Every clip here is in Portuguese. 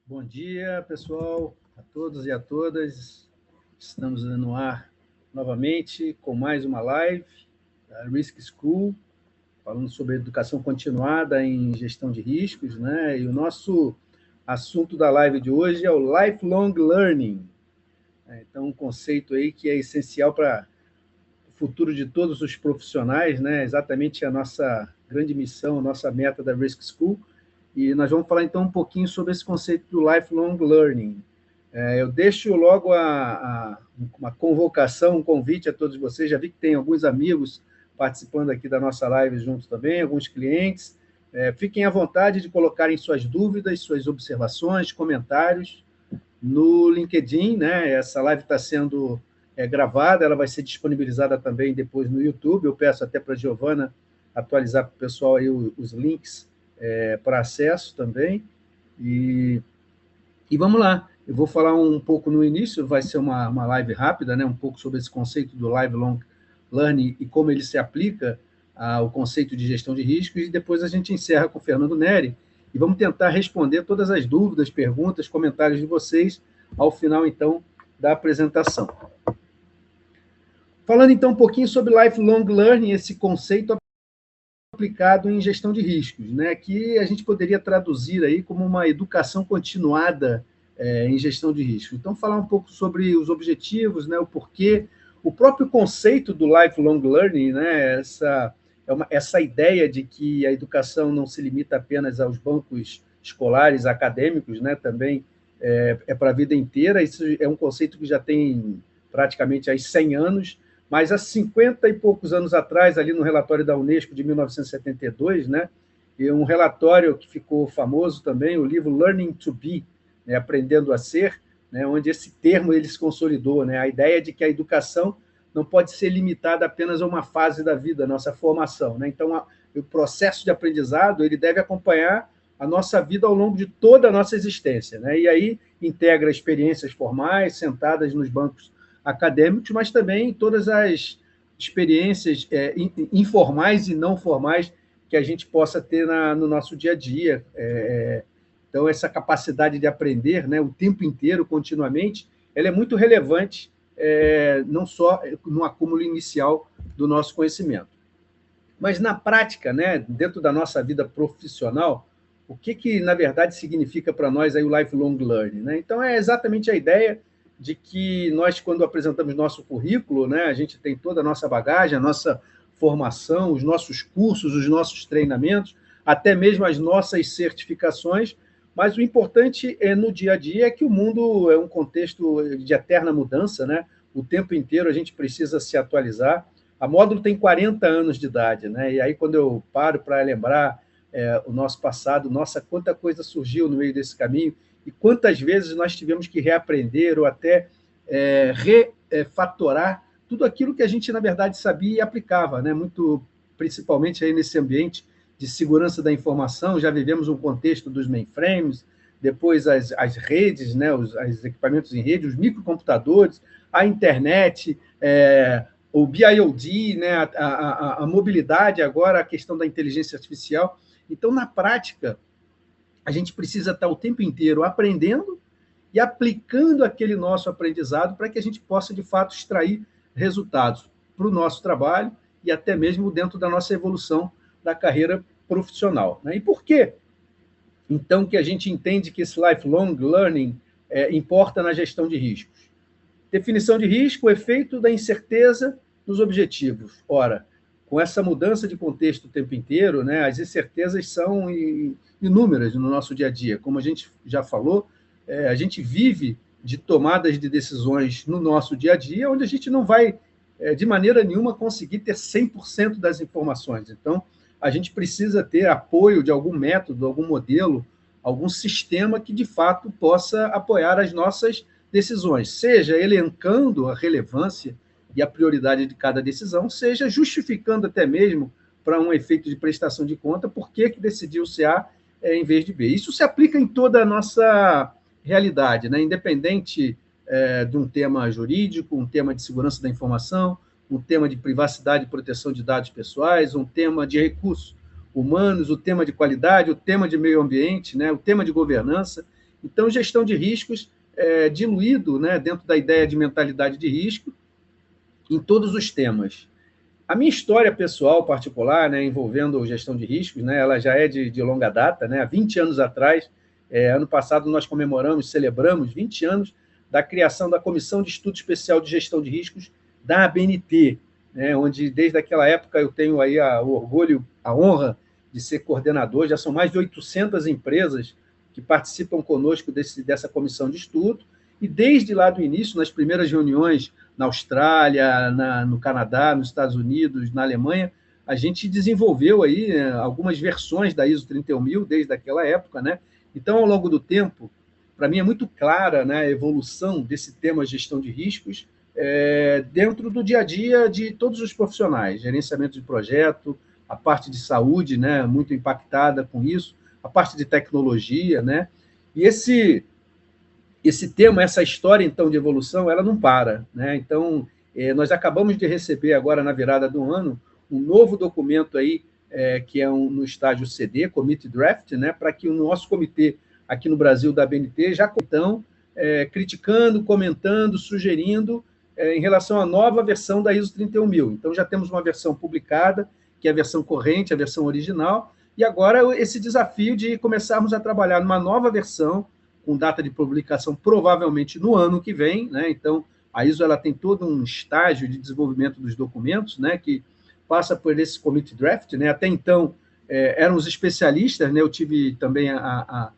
Bom dia, pessoal, a todos e a todas. Estamos no ar novamente com mais uma live da Risk School, falando sobre educação continuada em gestão de riscos, né? E o nosso assunto da live de hoje é o lifelong learning. Então, um conceito aí que é essencial para o futuro de todos os profissionais, né? Exatamente a nossa grande missão, a nossa meta da Risk School. E nós vamos falar então um pouquinho sobre esse conceito do lifelong learning. Eu deixo logo uma convocação, um convite a todos vocês. Já vi que tem alguns amigos participando aqui da nossa live juntos também, alguns clientes. Fiquem à vontade de colocarem suas dúvidas, suas observações, comentários no LinkedIn, né? Essa live está sendo gravada, ela vai ser disponibilizada também depois no YouTube. Eu peço até para a Giovana atualizar para o pessoal aí os links para acesso também. E vamos lá. Eu vou falar um pouco no início, vai ser uma live rápida, né? Um pouco sobre esse conceito do lifelong learning e como ele se aplica ao conceito de gestão de riscos, e depois a gente encerra com o Fernando Neri, e vamos tentar responder todas as dúvidas, perguntas, comentários de vocês ao final, então, da apresentação. Falando, então, um pouquinho sobre lifelong learning, esse conceito aplicado em gestão de riscos, né, que a gente poderia traduzir aí como uma educação continuada em gestão de riscos. Então, falar um pouco sobre os objetivos, né, o porquê, o próprio conceito do lifelong learning, né, essa ideia de que a educação não se limita apenas aos bancos escolares, acadêmicos, né, também para a vida inteira. Isso é um conceito que já tem praticamente aí 100 anos, mas há 50 e poucos anos atrás, ali no relatório da Unesco de 1972, né, e um relatório que ficou famoso também, o livro Learning to Be, né, Aprendendo a Ser, né, onde esse termo ele se consolidou, né, a ideia de que a educação não pode ser limitada apenas a uma fase da vida, a nossa formação, né? Então, o processo de aprendizado ele deve acompanhar a nossa vida ao longo de toda a nossa existência, né? E aí integra experiências formais, sentadas nos bancos acadêmicos, mas também todas as experiências informais e não formais que a gente possa ter no nosso dia a dia. Então, essa capacidade de aprender, né, o tempo inteiro, continuamente, ela é muito relevante, não só no acúmulo inicial do nosso conhecimento. Mas, na prática, né, dentro da nossa vida profissional, o que na verdade, significa para nós aí o lifelong learning, né? Então, é exatamente a ideia de que nós, quando apresentamos nosso currículo, né, a gente tem toda a nossa bagagem, a nossa formação, os nossos cursos, os nossos treinamentos, até mesmo as nossas certificações, mas o importante no dia a dia é que o mundo é um contexto de eterna mudança, né? O tempo inteiro a gente precisa se atualizar. A Módulo tem 40 anos de idade, né? E aí, quando eu paro para lembrar o nosso passado, nossa, quanta coisa surgiu no meio desse caminho, e quantas vezes nós tivemos que reaprender ou até refatorar tudo aquilo que a gente, na verdade, sabia e aplicava, né? Muito principalmente aí nesse ambiente de segurança da informação. Já vivemos um contexto dos mainframes, depois as redes, né? Os equipamentos em rede, os microcomputadores, a internet, o BIOD, né? A mobilidade agora, a questão da inteligência artificial. Então, na prática, a gente precisa estar o tempo inteiro aprendendo e aplicando aquele nosso aprendizado para que a gente possa, de fato, extrair resultados para o nosso trabalho e até mesmo dentro da nossa evolução da carreira profissional, né? E por quê, então, que a gente entende que esse lifelong learning importa na gestão de riscos? Definição de risco, o efeito da incerteza nos objetivos. Ora, com essa mudança de contexto o tempo inteiro, né, as incertezas são inúmeras no nosso dia a dia. Como a gente já falou, a gente vive de tomadas de decisões no nosso dia a dia, onde a gente não vai, de maneira nenhuma, conseguir ter 100% das informações. Então, a gente precisa ter apoio de algum método, algum modelo, algum sistema que, de fato, possa apoiar as nossas decisões, seja elencando a relevância e a prioridade de cada decisão, seja justificando até mesmo para um efeito de prestação de conta por que decidiu-se A em vez de B. Isso se aplica em toda a nossa realidade, né? Independente de um tema jurídico, um tema de segurança da informação, um tema de privacidade e proteção de dados pessoais, um tema de recursos humanos, o tema de qualidade, o tema de meio ambiente, né? O tema de governança. Então, gestão de riscos diluído, né, dentro da ideia de mentalidade de risco, em todos os temas. A minha história pessoal particular, né, envolvendo gestão de riscos, né, ela já é de longa data, né, há 20 anos atrás, ano passado nós celebramos 20 anos da criação da Comissão de Estudo Especial de Gestão de Riscos da ABNT, né, onde desde aquela época eu tenho aí o orgulho, a honra de ser coordenador. Já são mais de 800 empresas que participam conosco dessa comissão de estudo, e desde lá do início, nas primeiras reuniões na Austrália, no Canadá, nos Estados Unidos, na Alemanha, a gente desenvolveu aí algumas versões da ISO 31000 desde aquela época, né? Então, ao longo do tempo, para mim é muito clara, né, a evolução desse tema gestão de riscos dentro do dia a dia de todos os profissionais, gerenciamento de projeto, a parte de saúde, né, muito impactada com isso, a parte de tecnologia, né? E esse tema, essa história, então, de evolução, ela não para, né? Então, nós acabamos de receber agora, na virada do ano, um novo documento aí, que é no estágio CD, Committee Draft, né? Para que o nosso comitê aqui no Brasil da ABNT já estão criticando, comentando, sugerindo em relação à nova versão da ISO 31000. Então, já temos uma versão publicada, que é a versão corrente, a versão original, e agora esse desafio de começarmos a trabalhar numa nova versão, com data de publicação provavelmente no ano que vem, né? Então, a ISO ela tem todo um estágio de desenvolvimento dos documentos, né, que passa por esse committee draft, né? Até então, eram os especialistas, né? Eu tive também a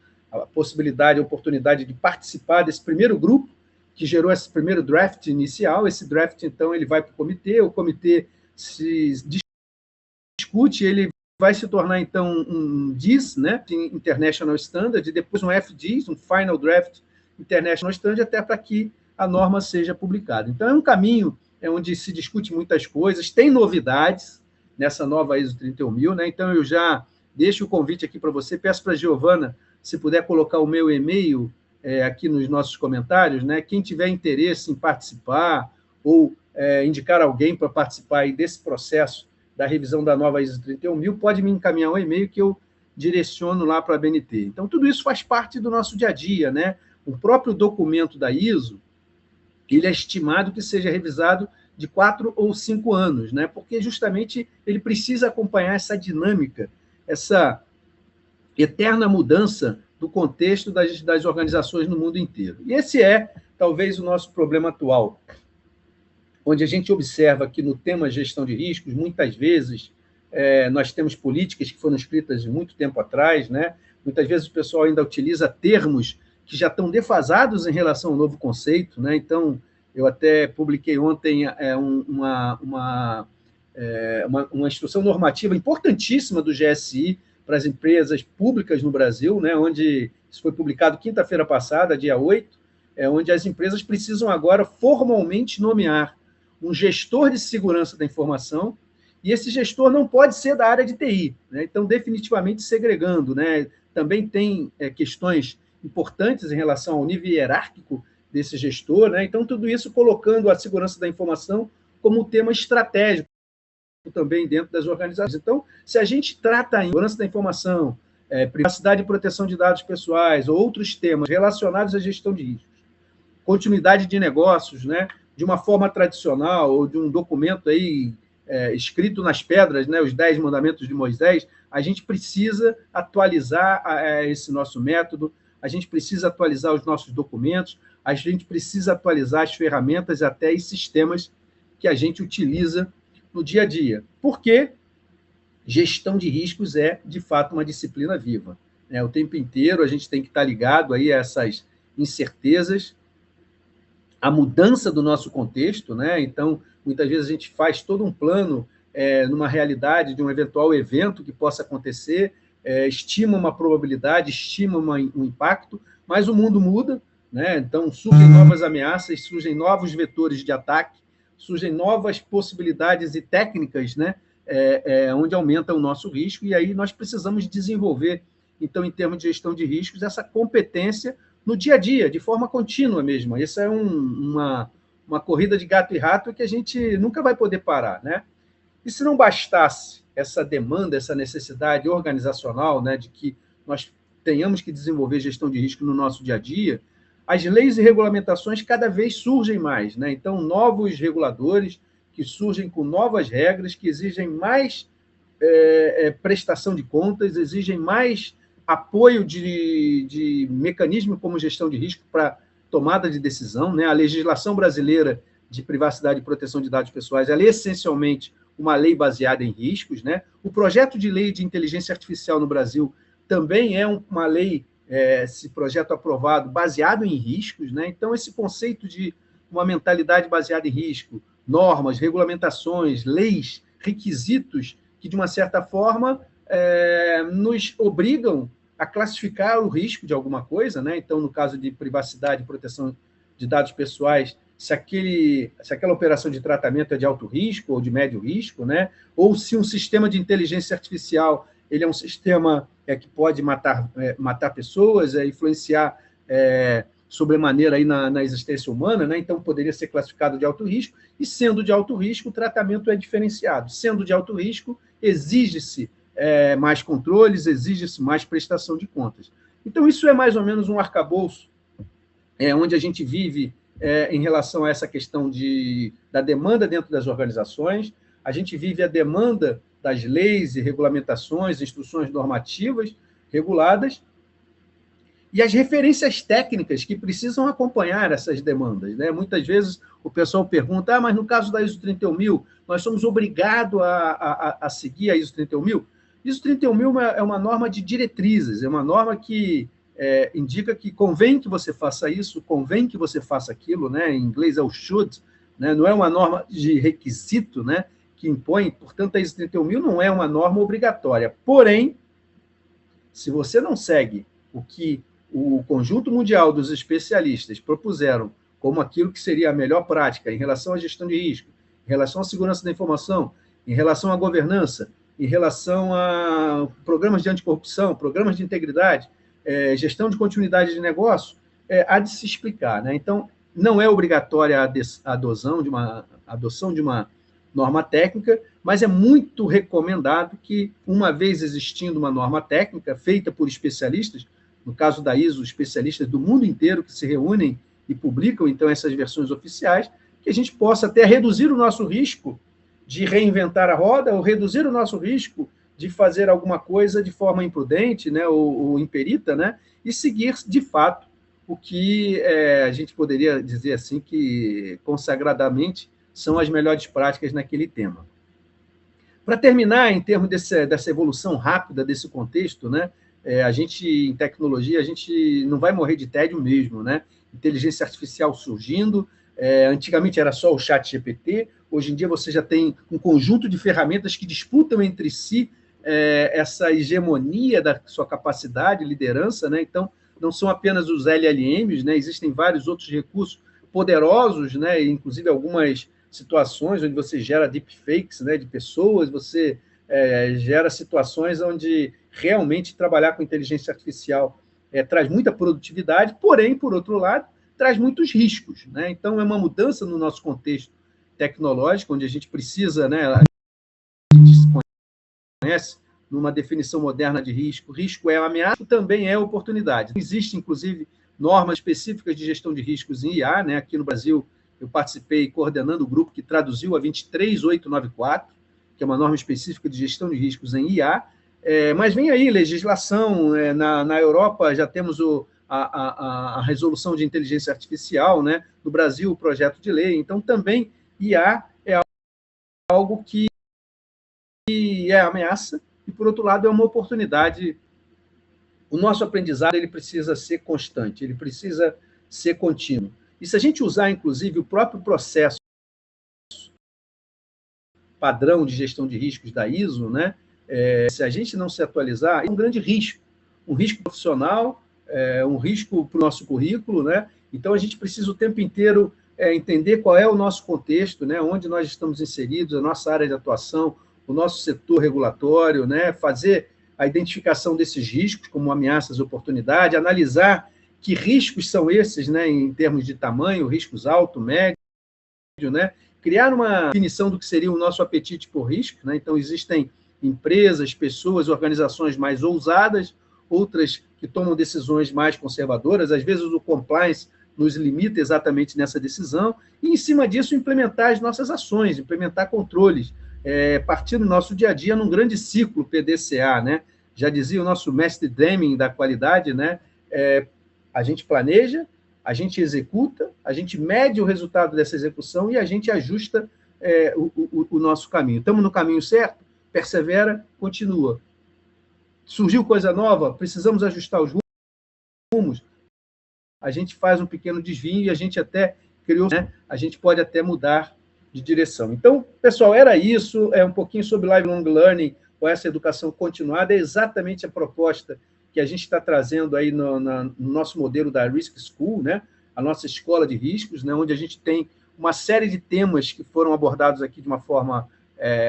possibilidade, a oportunidade de participar desse primeiro grupo, que gerou esse primeiro draft inicial. Esse draft, então, ele vai para o comitê se discute, ele vai se tornar, então, um DIS, né, International Standard, e depois um FDIS, um Final Draft International Standard, até para que a norma seja publicada. Então, é um caminho onde se discute muitas coisas, tem novidades nessa nova ISO 31000, né? Então, eu já deixo o convite aqui para você, peço para a Giovana, se puder colocar o meu e-mail aqui nos nossos comentários, né? Quem tiver interesse em participar ou indicar alguém para participar aí desse processo da revisão da nova ISO 31000, pode me encaminhar um e-mail que eu direciono lá para a ABNT. Então, tudo isso faz parte do nosso dia a dia, né? O próprio documento da ISO, ele é estimado que seja revisado de 4 ou 5 anos, né? Porque justamente ele precisa acompanhar essa dinâmica, essa eterna mudança do contexto das organizações no mundo inteiro. E esse é, talvez, o nosso problema atual, onde a gente observa que no tema gestão de riscos, muitas vezes, nós temos políticas que foram escritas muito tempo atrás, né? Muitas vezes o pessoal ainda utiliza termos que já estão defasados em relação ao novo conceito, né? Então, eu até publiquei ontem uma instrução normativa importantíssima do GSI para as empresas públicas no Brasil, né? Onde isso foi publicado quinta-feira passada, dia 8, onde as empresas precisam agora formalmente nomear um gestor de segurança da informação, e esse gestor não pode ser da área de TI, né? Então, definitivamente segregando, né? Também tem questões importantes em relação ao nível hierárquico desse gestor, né? Então, tudo isso colocando a segurança da informação como um tema estratégico também dentro das organizações. Então, se a gente trata em segurança da informação, privacidade e proteção de dados pessoais, ou outros temas relacionados à gestão de riscos, continuidade de negócios, né, de uma forma tradicional, ou de um documento aí, escrito nas pedras, né, os 10 mandamentos de Moisés, a gente precisa atualizar esse nosso método, a gente precisa atualizar os nossos documentos, a gente precisa atualizar as ferramentas e até os sistemas que a gente utiliza no dia a dia. Porque gestão de riscos é, de fato, uma disciplina viva, né? O tempo inteiro a gente tem que estar ligado aí a essas incertezas, a mudança do nosso contexto, né? Então, muitas vezes a gente faz todo um plano numa realidade de um eventual evento que possa acontecer, estima uma probabilidade, estima um impacto, mas o mundo muda, né? Então, surgem novas ameaças, surgem novos vetores de ataque, surgem novas possibilidades e técnicas, né? Onde aumenta o nosso risco, e aí nós precisamos desenvolver, então, em termos de gestão de riscos, essa competência no dia a dia, de forma contínua mesmo. Essa é uma corrida de gato e rato que a gente nunca vai poder parar, né? E se não bastasse essa demanda, essa necessidade organizacional, né, de que nós tenhamos que desenvolver gestão de risco no nosso dia a dia, as leis e regulamentações cada vez surgem mais, né? Então, novos reguladores que surgem com novas regras, que exigem mais prestação de contas, exigem mais apoio de mecanismo como gestão de risco para tomada de decisão, né? A legislação brasileira de privacidade e proteção de dados pessoais, ela é essencialmente uma lei baseada em riscos, né? O projeto de lei de inteligência artificial no Brasil também é uma lei, esse projeto aprovado, baseado em riscos, né? Então, esse conceito de uma mentalidade baseada em risco, normas, regulamentações, leis, requisitos que, de uma certa forma, nos obrigam a classificar o risco de alguma coisa, né? Então, no caso de privacidade e proteção de dados pessoais, se aquela operação de tratamento é de alto risco ou de médio risco, né? Ou se um sistema de inteligência artificial ele é um sistema que pode matar pessoas, influenciar sobremaneira aí na existência humana, né? Então poderia ser classificado de alto risco, e sendo de alto risco, o tratamento é diferenciado. Sendo de alto risco, exige-se mais controles, exige-se mais prestação de contas. Então, isso é mais ou menos um arcabouço onde a gente vive em relação a essa questão da demanda dentro das organizações, a gente vive a demanda das leis e regulamentações, instruções normativas reguladas, e as referências técnicas que precisam acompanhar essas demandas, né? Muitas vezes o pessoal pergunta, mas no caso da ISO 31000, nós somos obrigados a seguir a ISO 31000? ISO 31000 é uma norma de diretrizes, é uma norma que indica que convém que você faça isso, convém que você faça aquilo, né? Em inglês é o should, né? Não é uma norma de requisito, né? Que impõe, portanto, a ISO 31000 não é uma norma obrigatória. Porém, se você não segue o que o conjunto mundial dos especialistas propuseram como aquilo que seria a melhor prática em relação à gestão de risco, em relação à segurança da informação, em relação à governança, em relação a programas de anticorrupção, programas de integridade, gestão de continuidade de negócio, há de se explicar, né? Então, não é obrigatória a adoção de uma norma técnica, mas é muito recomendado que, uma vez existindo uma norma técnica feita por especialistas, no caso da ISO, especialistas do mundo inteiro que se reúnem e publicam, então, essas versões oficiais, que a gente possa até reduzir o nosso risco de reinventar a roda ou reduzir o nosso risco de fazer alguma coisa de forma imprudente, né, ou imperita, né, e seguir, de fato, o que a gente poderia dizer assim que, consagradamente, são as melhores práticas naquele tema. Para terminar, em termos dessa evolução rápida desse contexto, né, a gente, em tecnologia, a gente não vai morrer de tédio mesmo, né? Inteligência artificial surgindo, antigamente era só o ChatGPT, hoje em dia você já tem um conjunto de ferramentas que disputam entre si essa hegemonia da sua capacidade, liderança, né? Então, não são apenas os LLMs, né? Existem vários outros recursos poderosos, né? Inclusive algumas situações onde você gera deepfakes, né, de pessoas, você gera situações onde realmente trabalhar com inteligência artificial traz muita produtividade, porém, por outro lado, traz muitos riscos, né? Então, é uma mudança no nosso contexto tecnológico, onde a gente precisa, né, a gente se conhece numa definição moderna de risco. Risco é ameaça, também é oportunidade. Existe, inclusive, normas específicas de gestão de riscos em IA, né? Aqui no Brasil, eu participei coordenando o grupo que traduziu a 23894, que é uma norma específica de gestão de riscos em IA, mas vem aí legislação, na Europa já temos a resolução de inteligência artificial, né? No Brasil o projeto de lei, então também IA é algo que é ameaça e, por outro lado, é uma oportunidade. O nosso aprendizado ele precisa ser constante, ele precisa ser contínuo. E se a gente usar, inclusive, o próprio processo padrão de gestão de riscos da ISO, né, se a gente não se atualizar, é um grande risco. Um risco profissional, um risco para o nosso currículo, né? Então, a gente precisa o tempo inteiro entender qual é o nosso contexto, né, onde nós estamos inseridos, a nossa área de atuação, o nosso setor regulatório, né, fazer a identificação desses riscos como ameaças e oportunidade, analisar que riscos são esses, né, em termos de tamanho, riscos alto, médio, né? Criar uma definição do que seria o nosso apetite por risco, né? Então, existem empresas, pessoas, organizações mais ousadas, outras que tomam decisões mais conservadoras, às vezes o compliance nos limita exatamente nessa decisão, e, em cima disso, implementar as nossas ações, implementar controles, partir do nosso dia a dia num grande ciclo PDCA, né? Já dizia o nosso mestre Deming da qualidade, né? A gente planeja, a gente executa, a gente mede o resultado dessa execução e a gente ajusta o nosso caminho. Estamos no caminho certo? Persevera, continua. Surgiu coisa nova? Precisamos ajustar os rumos? A gente faz um pequeno desvio e a gente até criou, né? A gente pode até mudar de direção. Então, pessoal, era isso, um pouquinho sobre Lifelong Learning, ou essa educação continuada, é exatamente a proposta que a gente está trazendo aí no nosso modelo da Risk School, né? A nossa escola de riscos, né? Onde a gente tem uma série de temas que foram abordados aqui de uma forma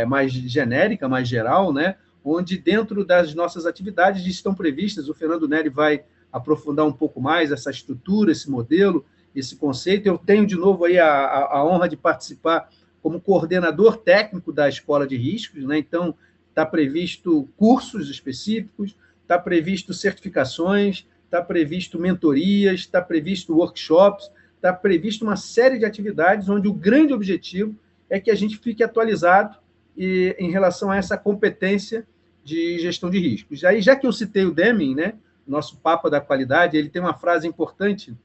mais genérica, mais geral, né? Onde dentro das nossas atividades estão previstas, o Fernando Neri vai aprofundar um pouco mais essa estrutura, esse modelo, esse conceito. Eu tenho, de novo, aí a honra de participar como coordenador técnico da Escola de Riscos, né? Então, está previsto cursos específicos, está previsto certificações, está previsto mentorias, está previsto workshops, está previsto uma série de atividades onde o grande objetivo é que a gente fique atualizado em relação a essa competência de gestão de riscos. Aí, já que eu citei o Deming, né, nosso Papa da Qualidade, ele tem uma frase importante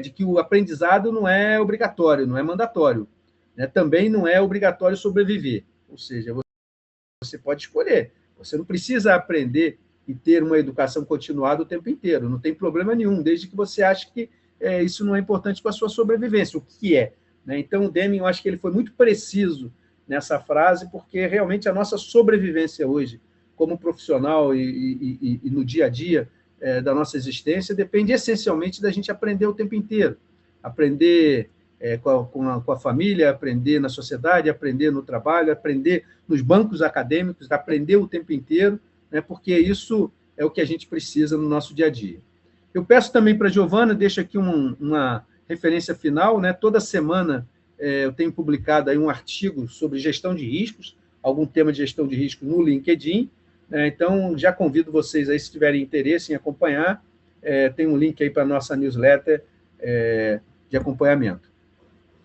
de que o aprendizado não é obrigatório, não é mandatório, né? Também não é obrigatório sobreviver, ou seja, você pode escolher, você não precisa aprender e ter uma educação continuada o tempo inteiro, não tem problema nenhum, desde que você ache que isso não é importante para a sua sobrevivência, o que é, né? Então, o Deming, eu acho que ele foi muito preciso nessa frase, porque realmente a nossa sobrevivência hoje, como profissional e no dia a dia da nossa existência, depende essencialmente da gente aprender o tempo inteiro, aprender com a família, aprender na sociedade, aprender no trabalho, aprender nos bancos acadêmicos, aprender o tempo inteiro, né, porque isso é o que a gente precisa no nosso dia a dia. Eu peço também para a Giovana, deixo aqui uma referência final, né? Toda semana eu tenho publicado aí um artigo sobre gestão de riscos, algum tema de gestão de risco no LinkedIn, né? Então, já convido vocês aí, se tiverem interesse em acompanhar, tem um link aí para a nossa newsletter de acompanhamento.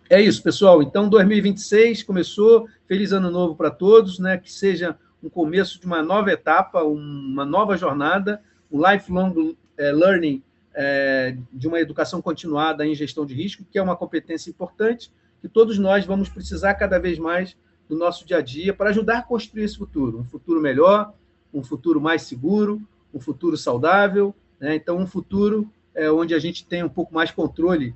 É isso, pessoal. Então, 2026 começou. Feliz Ano Novo para todos, né? Que seja um começo de uma nova etapa, uma nova jornada, um lifelong learning, de uma educação continuada em gestão de risco, que é uma competência importante, que todos nós vamos precisar cada vez mais no nosso dia a dia para ajudar a construir esse futuro. Um futuro melhor, um futuro mais seguro, um futuro saudável, né? Então, um futuro onde a gente tem um pouco mais controle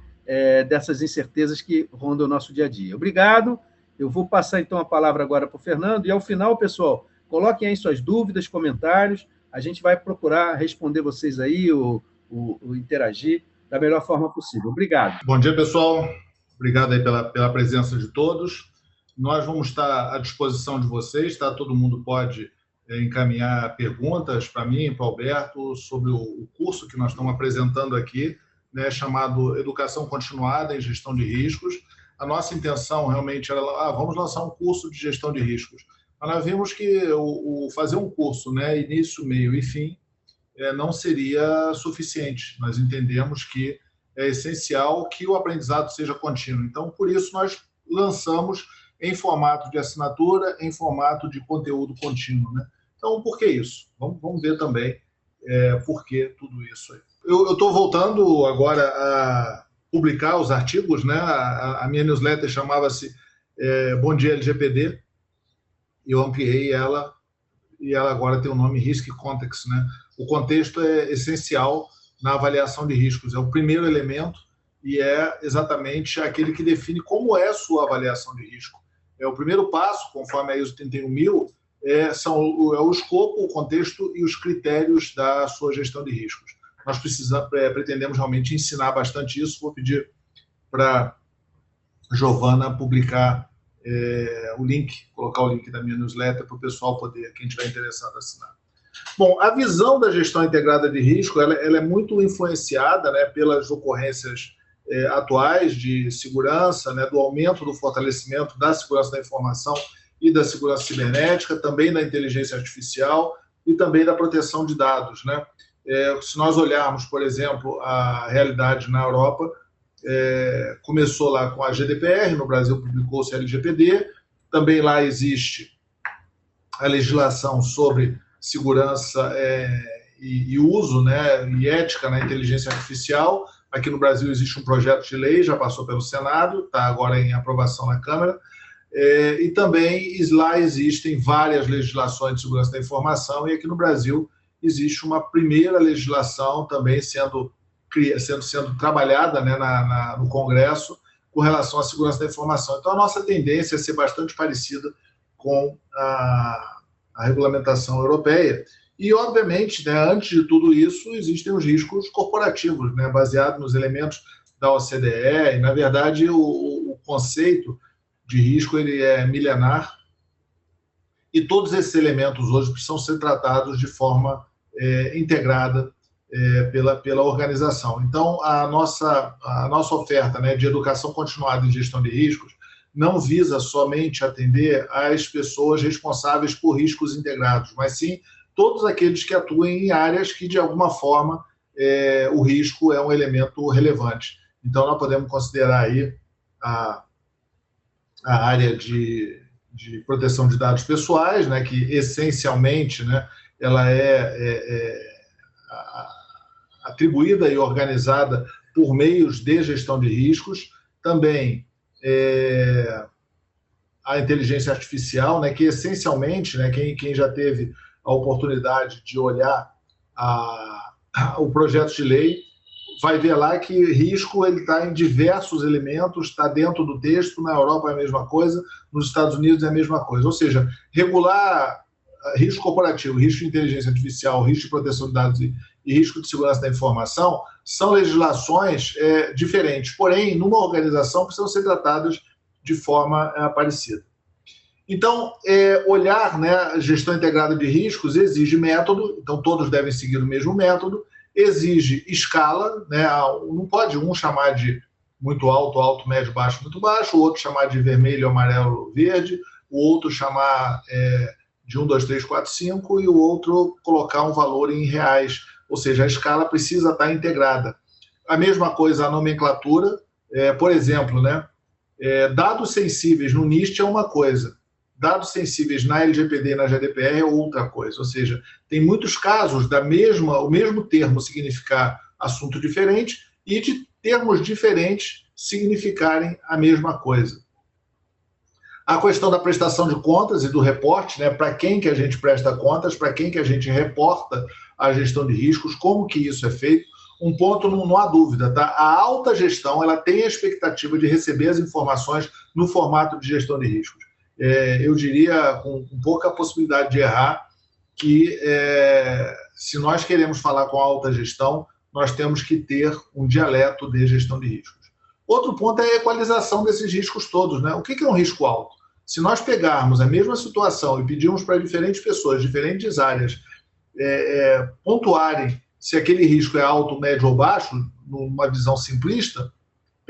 dessas incertezas que rondam o nosso dia a dia. Obrigado. Eu vou passar, então, a palavra agora para o Fernando. E, ao final, pessoal, coloquem aí suas dúvidas, comentários. A gente vai procurar responder vocês aí, ou interagir da melhor forma possível. Obrigado. Bom dia, pessoal. Obrigado aí pela presença de todos. Nós vamos estar à disposição de vocês, tá? Todo mundo pode encaminhar perguntas para mim, para o Alberto, sobre o curso que nós estamos apresentando aqui, né, chamado Educação Continuada em Gestão de Riscos. A nossa intenção realmente era, vamos lançar um curso de gestão de riscos. Mas nós vimos que fazer um curso, né, início, meio e fim, não seria suficiente. Nós entendemos que é essencial que o aprendizado seja contínuo. Então, por isso, nós lançamos em formato de assinatura, em formato de conteúdo contínuo, né? Então, por que isso? Vamos ver também por que tudo isso aí. Eu estou voltando agora a publicar os artigos, né? A minha newsletter chamava-se Bom Dia LGPD, e eu ampliei ela, e ela agora tem o nome Risk Context, né? O contexto é essencial na avaliação de riscos, é o primeiro elemento e é exatamente aquele que define como é a sua avaliação de risco. É o primeiro passo, conforme a ISO 31000, é o escopo, o contexto e os critérios da sua gestão de riscos. Nós pretendemos realmente ensinar bastante isso. Vou pedir para Giovana publicar o link, colocar o link da minha newsletter para o pessoal poder, quem estiver interessado, assinar. Bom, a visão da gestão integrada de risco ela é muito influenciada, né, pelas ocorrências atuais de segurança, né, do aumento do fortalecimento da segurança da informação e da segurança cibernética, também da inteligência artificial e também da proteção de dados, né? Se nós olharmos, por exemplo, a realidade na Europa, começou lá com a GDPR, no Brasil publicou-se a LGPD, também lá existe a legislação sobre segurança e uso, né, e ética na inteligência artificial. Aqui no Brasil existe um projeto de lei, já passou pelo Senado, está agora em aprovação na Câmara, e também lá existem várias legislações de segurança da informação, e aqui no Brasil existe uma primeira legislação também sendo trabalhada, né, no Congresso com relação à segurança da informação. Então, a nossa tendência é ser bastante parecida com a regulamentação europeia. E, obviamente, né, antes de tudo isso, existem os riscos corporativos, né, baseados nos elementos da OCDE. E, na verdade, o conceito de risco ele é milenar, e todos esses elementos hoje precisam ser tratados de forma integrada pela organização. Então, a nossa oferta, né, de educação continuada em gestão de riscos não visa somente atender as pessoas responsáveis por riscos integrados, mas sim todos aqueles que atuem em áreas que, de alguma forma, o risco é um elemento relevante. Então, nós podemos considerar aí a área de proteção de dados pessoais, né, que, essencialmente, né, ela é atribuída e organizada por meios de gestão de riscos. Também a inteligência artificial, né, que essencialmente, né, quem já teve a oportunidade de olhar o projeto de lei vai ver lá que risco ele está em diversos elementos, está dentro do texto. Na Europa é a mesma coisa, nos Estados Unidos é a mesma coisa. Ou seja, regular risco corporativo, risco de inteligência artificial, risco de proteção de dados e risco de segurança da informação são legislações diferentes, porém, numa organização precisam ser tratadas de forma parecida. Então, olhar, né, a gestão integrada de riscos exige método, então todos devem seguir o mesmo método, exige escala, né, não pode um chamar de muito alto, alto, médio, baixo, muito baixo, o outro chamar de vermelho, amarelo, verde, o outro chamar de 1, 2, 3, 4, 5 e o outro colocar um valor em reais, ou seja, a escala precisa estar integrada. A mesma coisa a nomenclatura, por exemplo, né, dados sensíveis no NIST é uma coisa, dados sensíveis na LGPD e na GDPR é outra coisa, ou seja, tem muitos casos o mesmo termo significar assunto diferente e de termos diferentes significarem a mesma coisa. A questão da prestação de contas e do reporte, né, para quem que a gente presta contas, para quem que a gente reporta a gestão de riscos, como que isso é feito. Um ponto não há dúvida, tá? A alta gestão ela tem a expectativa de receber as informações no formato de gestão de riscos. Eu diria, com pouca possibilidade de errar, que se nós queremos falar com a alta gestão, nós temos que ter um dialeto de gestão de riscos. Outro ponto é a equalização desses riscos todos, né? O que é um risco alto? Se nós pegarmos a mesma situação e pedirmos para diferentes pessoas, diferentes áreas, pontuarem se aquele risco é alto, médio ou baixo, numa visão simplista,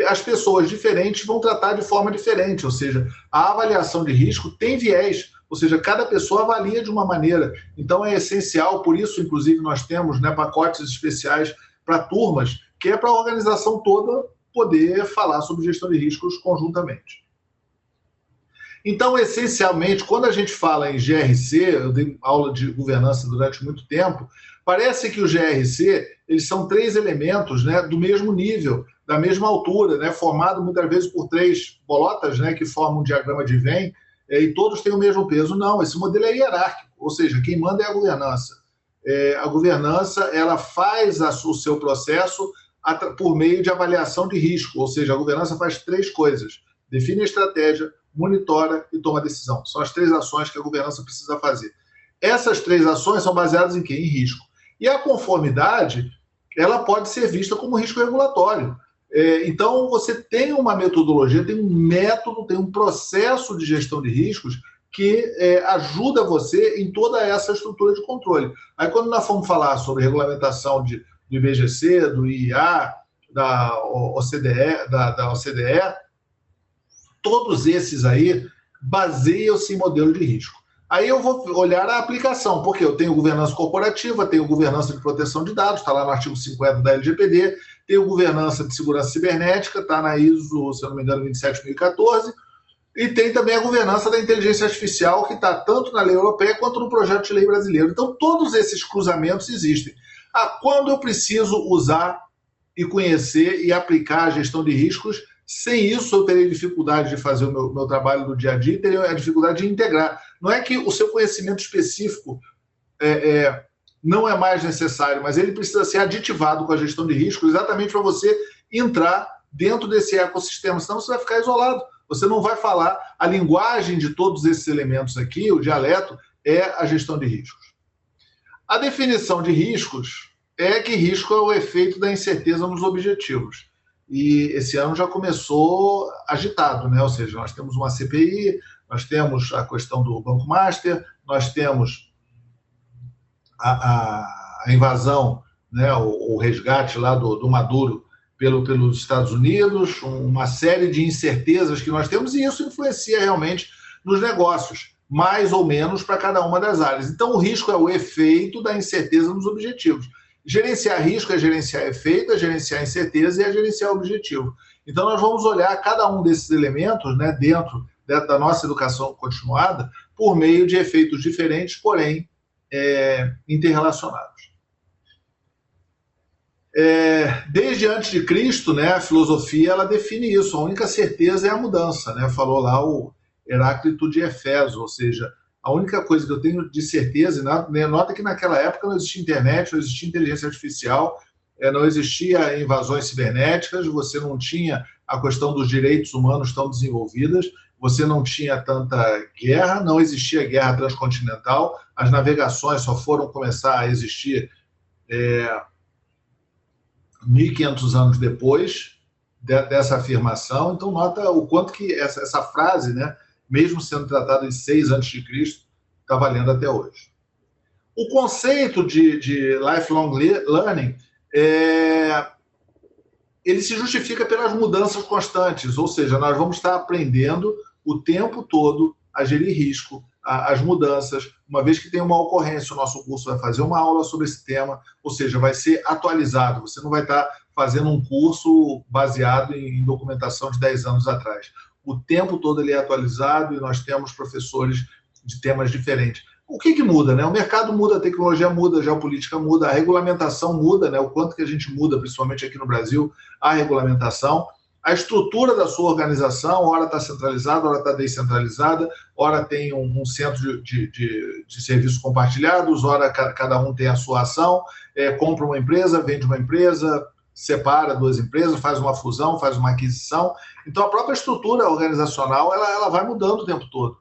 as pessoas diferentes vão tratar de forma diferente, ou seja, a avaliação de risco tem viés, ou seja, cada pessoa avalia de uma maneira. Então é essencial, por isso, inclusive, nós temos, né, pacotes especiais para turmas, que é para a organização toda poder falar sobre gestão de riscos conjuntamente. Então, essencialmente, quando a gente fala em GRC, eu dei aula de governança durante muito tempo, parece que o GRC, eles são 3 elementos, né, do mesmo nível, da mesma altura, né, formado muitas vezes por 3 bolotas, né, que formam um diagrama de Venn, e todos têm o mesmo peso. Não, esse modelo é hierárquico, ou seja, quem manda é a governança. A governança, ela faz o seu processo por meio de avaliação de risco, ou seja, a governança faz 3 coisas: define a estratégia, monitora e toma decisão. São as 3 ações que a governança precisa fazer. Essas 3 ações são baseadas em quê? Em risco. E a conformidade, ela pode ser vista como risco regulatório. Então, você tem uma metodologia, tem um método, tem um processo de gestão de riscos que ajuda você em toda essa estrutura de controle. Aí, quando nós formos falar sobre regulamentação do IBGC, do IIA, da OCDE, todos esses aí baseiam-se em modelo de risco. Aí eu vou olhar a aplicação, porque eu tenho governança corporativa, tenho governança de proteção de dados, está lá no artigo 50 da LGPD, tenho governança de segurança cibernética, está na ISO, se eu não me engano, 27014, e tem também a governança da inteligência artificial, que está tanto na lei europeia quanto no projeto de lei brasileiro. Então, todos esses cruzamentos existem. Quando eu preciso usar e conhecer e aplicar a gestão de riscos, sem isso eu teria dificuldade de fazer o meu trabalho do dia a dia, teria a dificuldade de integrar. Não é que o seu conhecimento específico não é mais necessário, mas ele precisa ser aditivado com a gestão de riscos exatamente para você entrar dentro desse ecossistema, senão você vai ficar isolado. Você não vai falar a linguagem de todos esses elementos aqui, o dialeto, é a gestão de riscos. A definição de riscos é que risco é o efeito da incerteza nos objetivos. E esse ano já começou agitado, né? Ou seja, nós temos uma CPI, nós temos a questão do Banco Master, nós temos a invasão, né? o resgate lá do Maduro pelos Estados Unidos, uma série de incertezas que nós temos, e isso influencia realmente nos negócios, mais ou menos para cada uma das áreas. Então, o risco é o efeito da incerteza nos objetivos. Gerenciar risco é gerenciar efeito, é gerenciar incerteza e é gerenciar objetivo. Então, nós vamos olhar cada um desses elementos, né, dentro da nossa educação continuada por meio de efeitos diferentes, porém interrelacionados. Desde antes de Cristo, né, a filosofia ela define isso. A única certeza é a mudança, né? Falou lá o Heráclito de Éfeso, ou seja, a única coisa que eu tenho de certeza, nota que naquela época não existia internet, não existia inteligência artificial, não existia invasões cibernéticas, você não tinha a questão dos direitos humanos tão desenvolvidas, você não tinha tanta guerra, não existia guerra transcontinental, as navegações só foram começar a existir 1.500 anos depois dessa afirmação. Então, nota o quanto que essa frase, né, mesmo sendo tratada em 6 a.C., está valendo até hoje. O conceito de lifelong learning ele se justifica pelas mudanças constantes, ou seja, nós vamos estar aprendendo o tempo todo a gerir risco, as mudanças. Uma vez que tem uma ocorrência, o nosso curso vai fazer uma aula sobre esse tema, ou seja, vai ser atualizado. Você não vai estar fazendo um curso baseado em documentação de 10 anos atrás. O tempo todo ele é atualizado e nós temos professores de temas diferentes. O que muda, né? O mercado muda, a tecnologia muda, a geopolítica muda, a regulamentação muda, né? O quanto que a gente muda, principalmente aqui no Brasil, a regulamentação. A estrutura da sua organização, ora está centralizada, ora está descentralizada, ora tem um centro de serviços compartilhados, ora cada um tem a sua ação, compra uma empresa, vende uma empresa, separa 2 empresas, faz uma fusão, faz uma aquisição. Então, a própria estrutura organizacional ela vai mudando o tempo todo.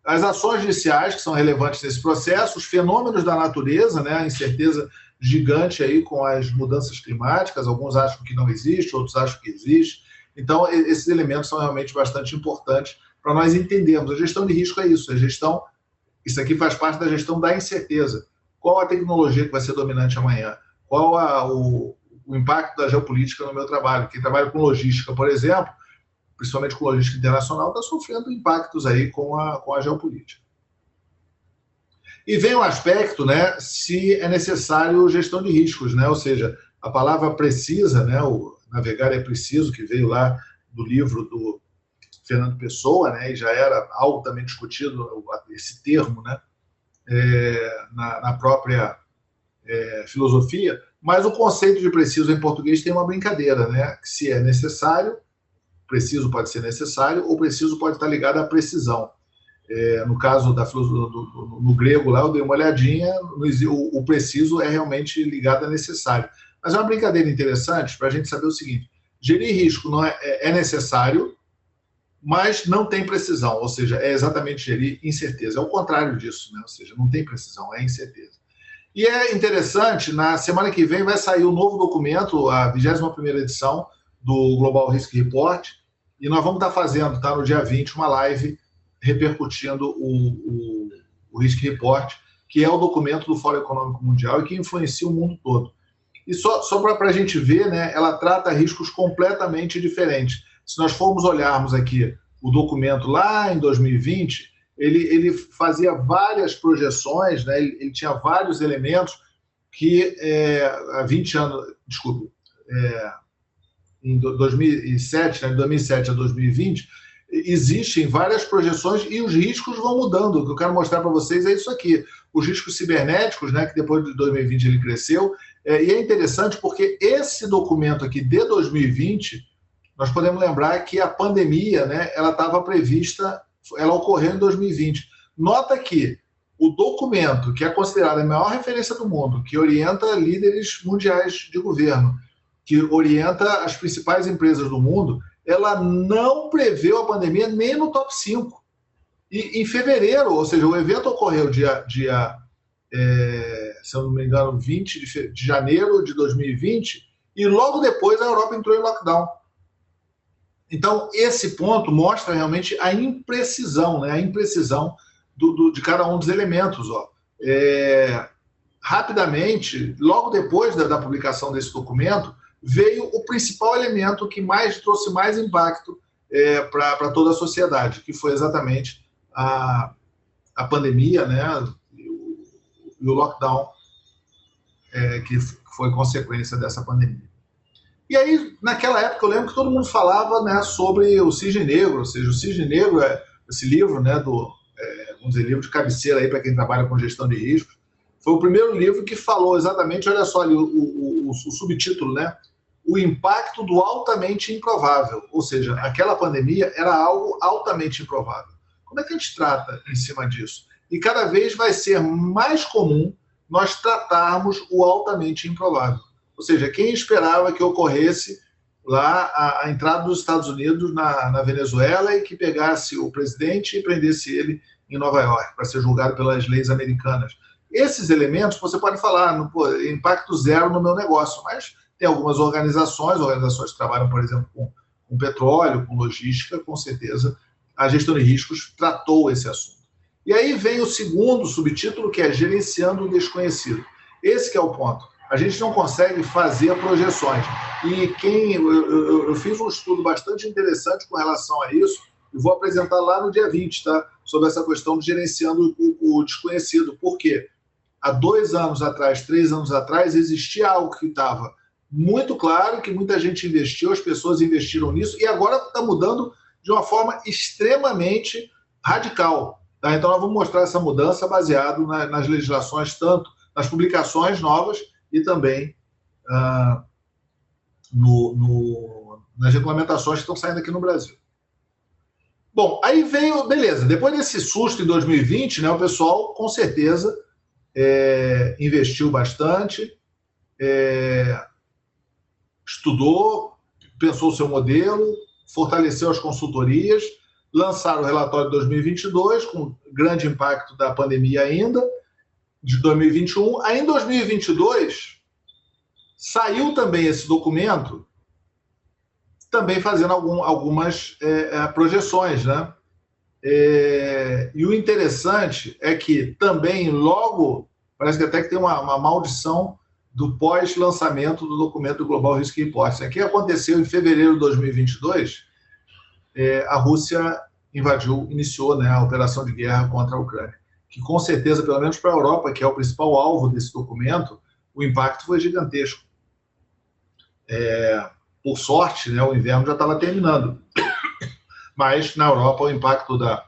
As ações judiciais, que são relevantes nesse processo, os fenômenos da natureza, né, a incerteza gigante aí com as mudanças climáticas, alguns acham que não existe, outros acham que existe. Então, esses elementos são realmente bastante importantes para nós entendermos. A gestão de risco é isso. Isso aqui faz parte da gestão da incerteza. Qual a tecnologia que vai ser dominante amanhã? Qual o impacto da geopolítica no meu trabalho? Quem trabalha com logística, por exemplo, principalmente com logística internacional, está sofrendo impactos aí com a geopolítica. E vem o aspecto, né, se é necessário gestão de riscos, né? Ou seja, a palavra precisa, né, o navegar é preciso, que veio lá do livro do Fernando Pessoa, né, e já era algo também discutido, esse termo, né, na própria filosofia, mas o conceito de preciso em português tem uma brincadeira, né, que se é necessário, preciso pode ser necessário, ou preciso pode estar ligado à precisão. No caso da filosofia, no grego lá, eu dei uma olhadinha, o preciso é realmente ligado a necessário. Mas é uma brincadeira interessante para a gente saber o seguinte: gerir risco não é necessário, mas não tem precisão, ou seja, é exatamente gerir incerteza. É o contrário disso, né? Ou seja, não tem precisão, é incerteza. E é interessante, na semana que vem vai sair um novo documento, a 21ª edição do Global Risk Report, e nós vamos estar fazendo, no dia 20, uma live repercutindo o Risk Report, que é o documento do Fórum Econômico Mundial e que influencia o mundo todo. E só para a gente ver, né, ela trata riscos completamente diferentes. Se nós formos olharmos aqui o documento lá em 2020, ele fazia várias projeções, né? Ele tinha vários elementos que há 20 anos, desculpe, em 2007, né, de 2007 a 2020, existem várias projeções e os riscos vão mudando. O que eu quero mostrar para vocês é isso aqui. Os riscos cibernéticos, né, que depois de 2020 ele cresceu, e é interessante porque esse documento aqui de 2020, nós podemos lembrar que a pandemia, né, ela estava prevista, ela ocorreu em 2020. Nota que o documento, que é considerado a maior referência do mundo, que orienta líderes mundiais de governo, que orienta as principais empresas do mundo, ela não preveu a pandemia nem no top 5. E em fevereiro, ou seja, o evento ocorreu se eu não me engano, 20 de janeiro de 2020, e logo depois a Europa entrou em lockdown. Então, esse ponto mostra realmente a imprecisão, né? A imprecisão de cada um dos elementos. Rapidamente, logo depois da publicação desse documento, veio o principal elemento que trouxe mais impacto para toda a sociedade, que foi exatamente a pandemia, né, e o lockdown, que foi consequência dessa pandemia. E aí, naquela época, eu lembro que todo mundo falava, né, sobre o Cisne Negro, ou seja, o Cisne Negro é esse livro, né, vamos dizer, livro de cabeceira aí para quem trabalha com gestão de riscos. Foi o primeiro livro que falou exatamente, olha só ali, o subtítulo, né? O impacto do altamente improvável. Ou seja, aquela pandemia era algo altamente improvável. Como é que a gente trata em cima disso? E cada vez vai ser mais comum nós tratarmos o altamente improvável. Ou seja, quem esperava que ocorresse lá a entrada dos Estados Unidos na Venezuela e que pegasse o presidente e prendesse ele em Nova York para ser julgado pelas leis americanas. Esses elementos, você pode falar, impacto zero no meu negócio, mas tem algumas organizações que trabalham, por exemplo, com petróleo, com logística, com certeza a gestão de riscos tratou esse assunto. E aí vem o segundo subtítulo, que é gerenciando o desconhecido. Esse que é o ponto. A gente não consegue fazer projeções. E eu fiz um estudo bastante interessante com relação a isso, e vou apresentar lá no dia 20, tá? Sobre essa questão de gerenciando o desconhecido. Por quê? Há 2 anos atrás, 3 anos atrás, existia algo que estava muito claro, que muita gente investiu, as pessoas investiram nisso, e agora está mudando de uma forma extremamente radical. Tá? Então, nós vamos mostrar essa mudança baseado nas legislações, tanto nas publicações novas e também nas regulamentações que estão saindo aqui no Brasil. Bom, aí veio, beleza, depois desse susto em 2020, né, o pessoal, com certeza, investiu bastante, estudou, pensou o seu modelo, fortaleceu as consultorias, lançaram o relatório de 2022, com grande impacto da pandemia ainda, de 2021. Aí, em 2022, saiu também esse documento, também fazendo algumas projeções, né? E o interessante é que também logo, parece que até que tem uma maldição do pós-lançamento do documento do Global Risk Report. Aqui aconteceu em fevereiro de 2022, a Rússia iniciou, né, a operação de guerra contra a Ucrânia, que com certeza, pelo menos para a Europa, que é o principal alvo desse documento, o impacto foi gigantesco. Por sorte, né, o inverno já estava terminando, mas na Europa o impacto da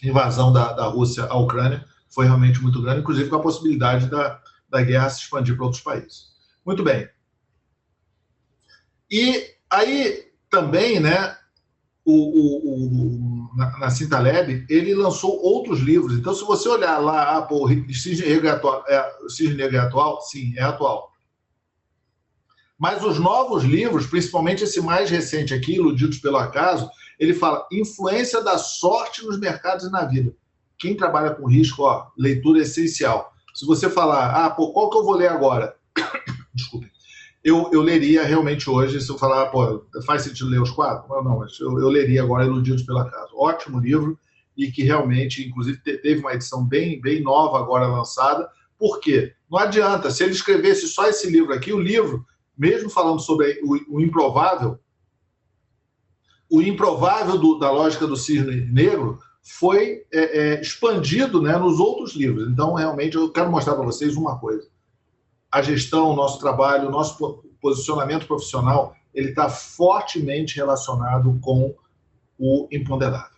invasão da Rússia à Ucrânia foi realmente muito grande, inclusive com a possibilidade da guerra se expandir para outros países. Muito bem. E aí também, né, na Cintaleb, ele lançou outros livros. Então, se você olhar lá, o Cisne Negro é atual? Sim, é atual. Mas os novos livros, principalmente esse mais recente aqui, Iludidos pelo Acaso, ele fala influência da sorte nos mercados e na vida. Quem trabalha com risco, leitura essencial. Se você falar, qual que eu vou ler agora? Desculpe. Eu leria realmente hoje, se eu falar, faz sentido ler os 4? Não, mas eu leria agora Iludidos pelo Acaso. Ótimo livro, e que realmente, inclusive, teve uma edição bem nova agora lançada. Por quê? Não adianta, se ele escrevesse só esse livro aqui, o livro, mesmo falando sobre o improvável da lógica do cisne negro, foi expandido, né, nos outros livros. Então, realmente, eu quero mostrar para vocês uma coisa. A gestão, o nosso trabalho, o nosso posicionamento profissional, ele está fortemente relacionado com o imponderável.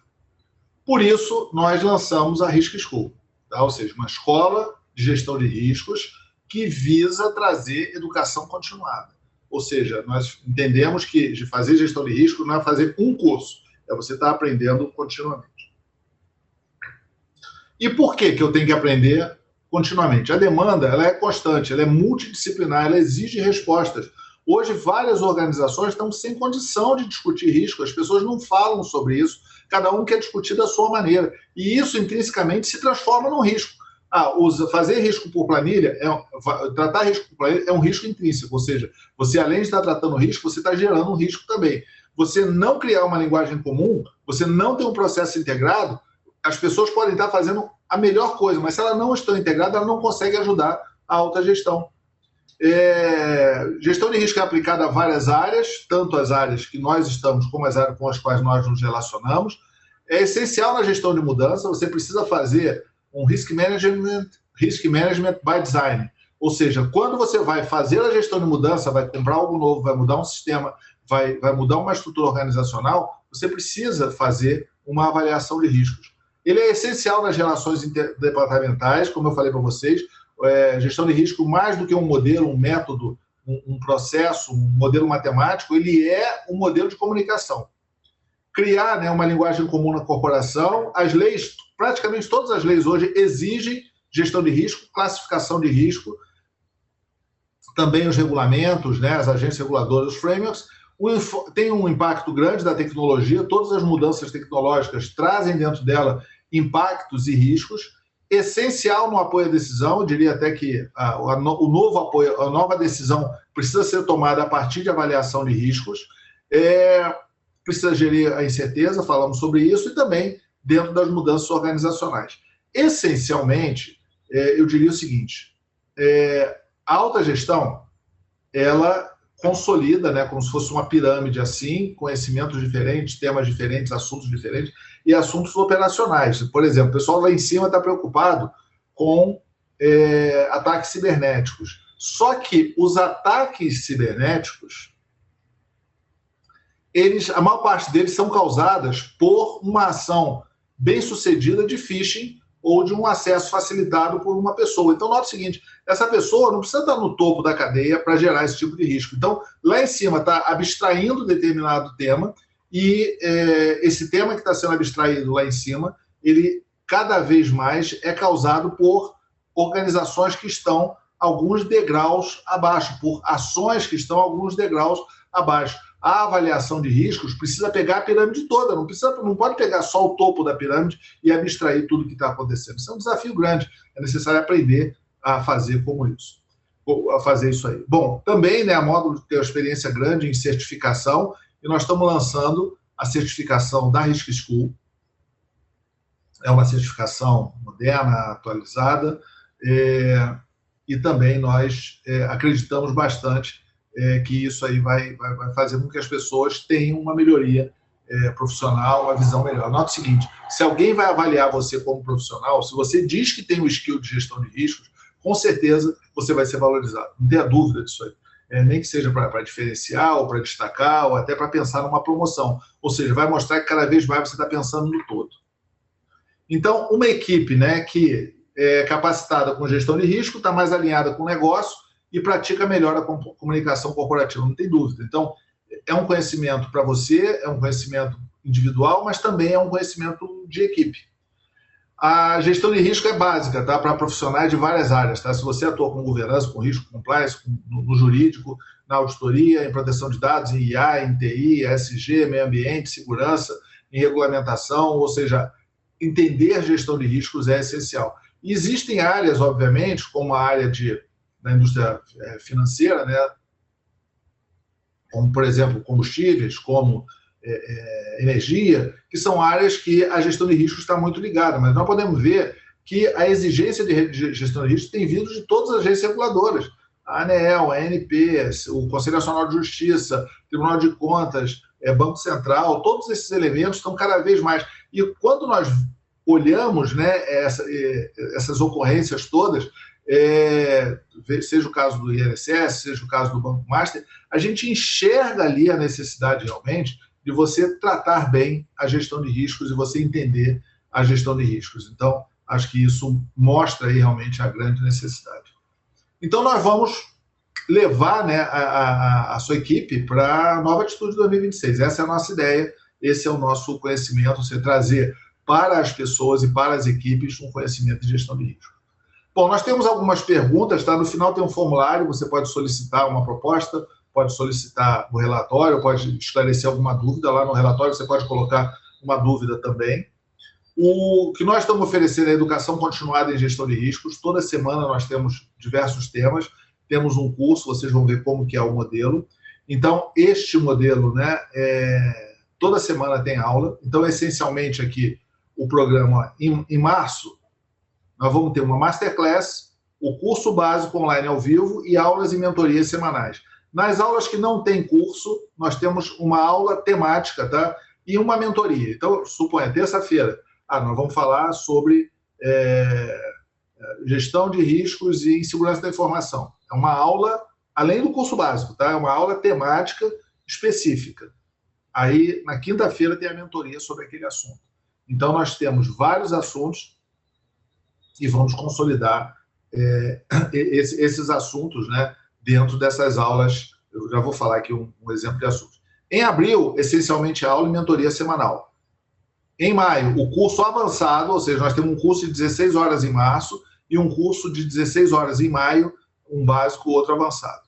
Por isso, nós lançamos a Risk School, tá? Ou seja, uma escola de gestão de riscos que visa trazer educação continuada. Ou seja, nós entendemos que de fazer gestão de risco não é fazer um curso, é você estar aprendendo continuamente. E por que eu tenho que aprender continuamente? A demanda, ela é constante, ela é multidisciplinar, ela exige respostas. Hoje, várias organizações estão sem condição de discutir risco, as pessoas não falam sobre isso, cada um quer discutir da sua maneira. E isso, intrinsecamente, se transforma num risco. Fazer risco por planilha, tratar risco por planilha é um risco intrínseco, ou seja, você, além de estar tratando risco, você está gerando um risco também. Você não criar uma linguagem comum, você não ter um processo integrado, as pessoas podem estar fazendo a melhor coisa, mas se elas não estão integradas, elas não conseguem ajudar a alta gestão. Gestão de risco é aplicada a várias áreas, tanto as áreas que nós estamos, como as áreas com as quais nós nos relacionamos. É essencial na gestão de mudança, você precisa fazer um risk management by design. Ou seja, quando você vai fazer a gestão de mudança, vai comprar algo novo, vai mudar um sistema, vai mudar uma estrutura organizacional, você precisa fazer uma avaliação de riscos. Ele é essencial nas relações interdepartamentais, como eu falei para vocês. Gestão de risco, mais do que um modelo, um método, um processo, um modelo matemático, ele é um modelo de comunicação. Criar, né, uma linguagem comum na corporação. As leis, praticamente todas as leis hoje exigem gestão de risco, classificação de risco, também os regulamentos, né, as agências reguladoras, os frameworks. Tem um impacto grande da tecnologia, todas as mudanças tecnológicas trazem dentro dela impactos e riscos. Essencial no apoio à decisão, eu diria até que o novo apoio, a nova decisão precisa ser tomada a partir de avaliação de riscos, precisa gerir a incerteza, falamos sobre isso, e também dentro das mudanças organizacionais. Essencialmente, eu diria o seguinte, a alta gestão, ela consolida, né, como se fosse uma pirâmide assim, conhecimentos diferentes, temas diferentes, assuntos diferentes e assuntos operacionais. Por exemplo, o pessoal lá em cima está preocupado com ataques cibernéticos. Só que os ataques cibernéticos, a maior parte deles são causadas por uma ação bem-sucedida de phishing ou de um acesso facilitado por uma pessoa. Então, nota o seguinte, essa pessoa não precisa estar no topo da cadeia para gerar esse tipo de risco. Então, lá em cima está abstraindo determinado tema e esse tema que está sendo abstraído lá em cima, ele cada vez mais é causado por organizações que estão alguns degraus abaixo, por ações que estão alguns degraus abaixo. A avaliação de riscos precisa pegar a pirâmide toda, não pode pegar só o topo da pirâmide e abstrair tudo o que está acontecendo. Isso é um desafio grande, é necessário aprender a fazer a fazer isso aí. Bom, também, né, a Módulo tem uma experiência grande em certificação, e nós estamos lançando a certificação da Risk School. É uma certificação moderna, atualizada, e também nós acreditamos bastante que isso aí vai fazer com que as pessoas tenham uma melhoria profissional, uma visão melhor. Nota o seguinte, se alguém vai avaliar você como profissional, se você diz que tem o skill de gestão de riscos, com certeza você vai ser valorizado. Não tenha dúvida disso aí. Nem que seja para diferenciar, ou para destacar, ou até para pensar numa promoção. Ou seja, vai mostrar que cada vez mais você está pensando no todo. Então, uma equipe, né, que é capacitada com gestão de risco, está mais alinhada com o negócio, e pratica melhor a comunicação corporativa, não tem dúvida. Então, é um conhecimento para você, é um conhecimento individual, mas também é um conhecimento de equipe. A gestão de risco é básica, tá, para profissionais de várias áreas. Tá? Se você atua com governança, com risco, compliance, no jurídico, na auditoria, em proteção de dados, em IA, em TI, ESG, meio ambiente, segurança, em regulamentação, ou seja, entender gestão de riscos é essencial. E existem áreas, obviamente, como a área da indústria financeira, né? Como, por exemplo, combustíveis, como energia, que são áreas que a gestão de riscos está muito ligada, mas nós podemos ver que a exigência de gestão de riscos tem vindo de todas as agências reguladoras, a ANEEL, a ANP, o Conselho Nacional de Justiça, Tribunal de Contas, Banco Central, todos esses elementos estão cada vez mais. E quando nós olhamos, né, essas ocorrências todas, seja o caso do INSS, seja o caso do Banco Master, a gente enxerga ali a necessidade realmente de você tratar bem a gestão de riscos e você entender a gestão de riscos. Então, acho que isso mostra aí realmente a grande necessidade. Então, nós vamos levar, né, a sua equipe para a Nova Atitude 2026. Essa é a nossa ideia, esse é o nosso conhecimento, você trazer para as pessoas e para as equipes um conhecimento de gestão de risco. Bom, nós temos algumas perguntas, tá? No final tem um formulário, você pode solicitar uma proposta, pode solicitar o relatório, pode esclarecer alguma dúvida lá no relatório, você pode colocar uma dúvida também. O que nós estamos oferecendo é educação continuada em gestão de riscos. Toda semana nós temos diversos temas, temos um curso, vocês vão ver como que é o modelo. Então, este modelo, né, toda semana tem aula. Então, essencialmente aqui, o programa em março, nós vamos ter uma masterclass, o curso básico online ao vivo e aulas e mentorias semanais. Nas aulas que não tem curso, nós temos uma aula temática, tá? E uma mentoria. Então, suponha, terça-feira, nós vamos falar sobre gestão de riscos e segurança da informação. É uma aula, além do curso básico, tá? É uma aula temática específica. Aí, na quinta-feira, tem a mentoria sobre aquele assunto. Então, nós temos vários assuntos e vamos consolidar esses assuntos, né, dentro dessas aulas. Eu já vou falar aqui um exemplo de assuntos. Em abril, essencialmente, aula e mentoria semanal. Em maio, o curso avançado, ou seja, nós temos um curso de 16 horas em março e um curso de 16 horas em maio, um básico, outro avançado.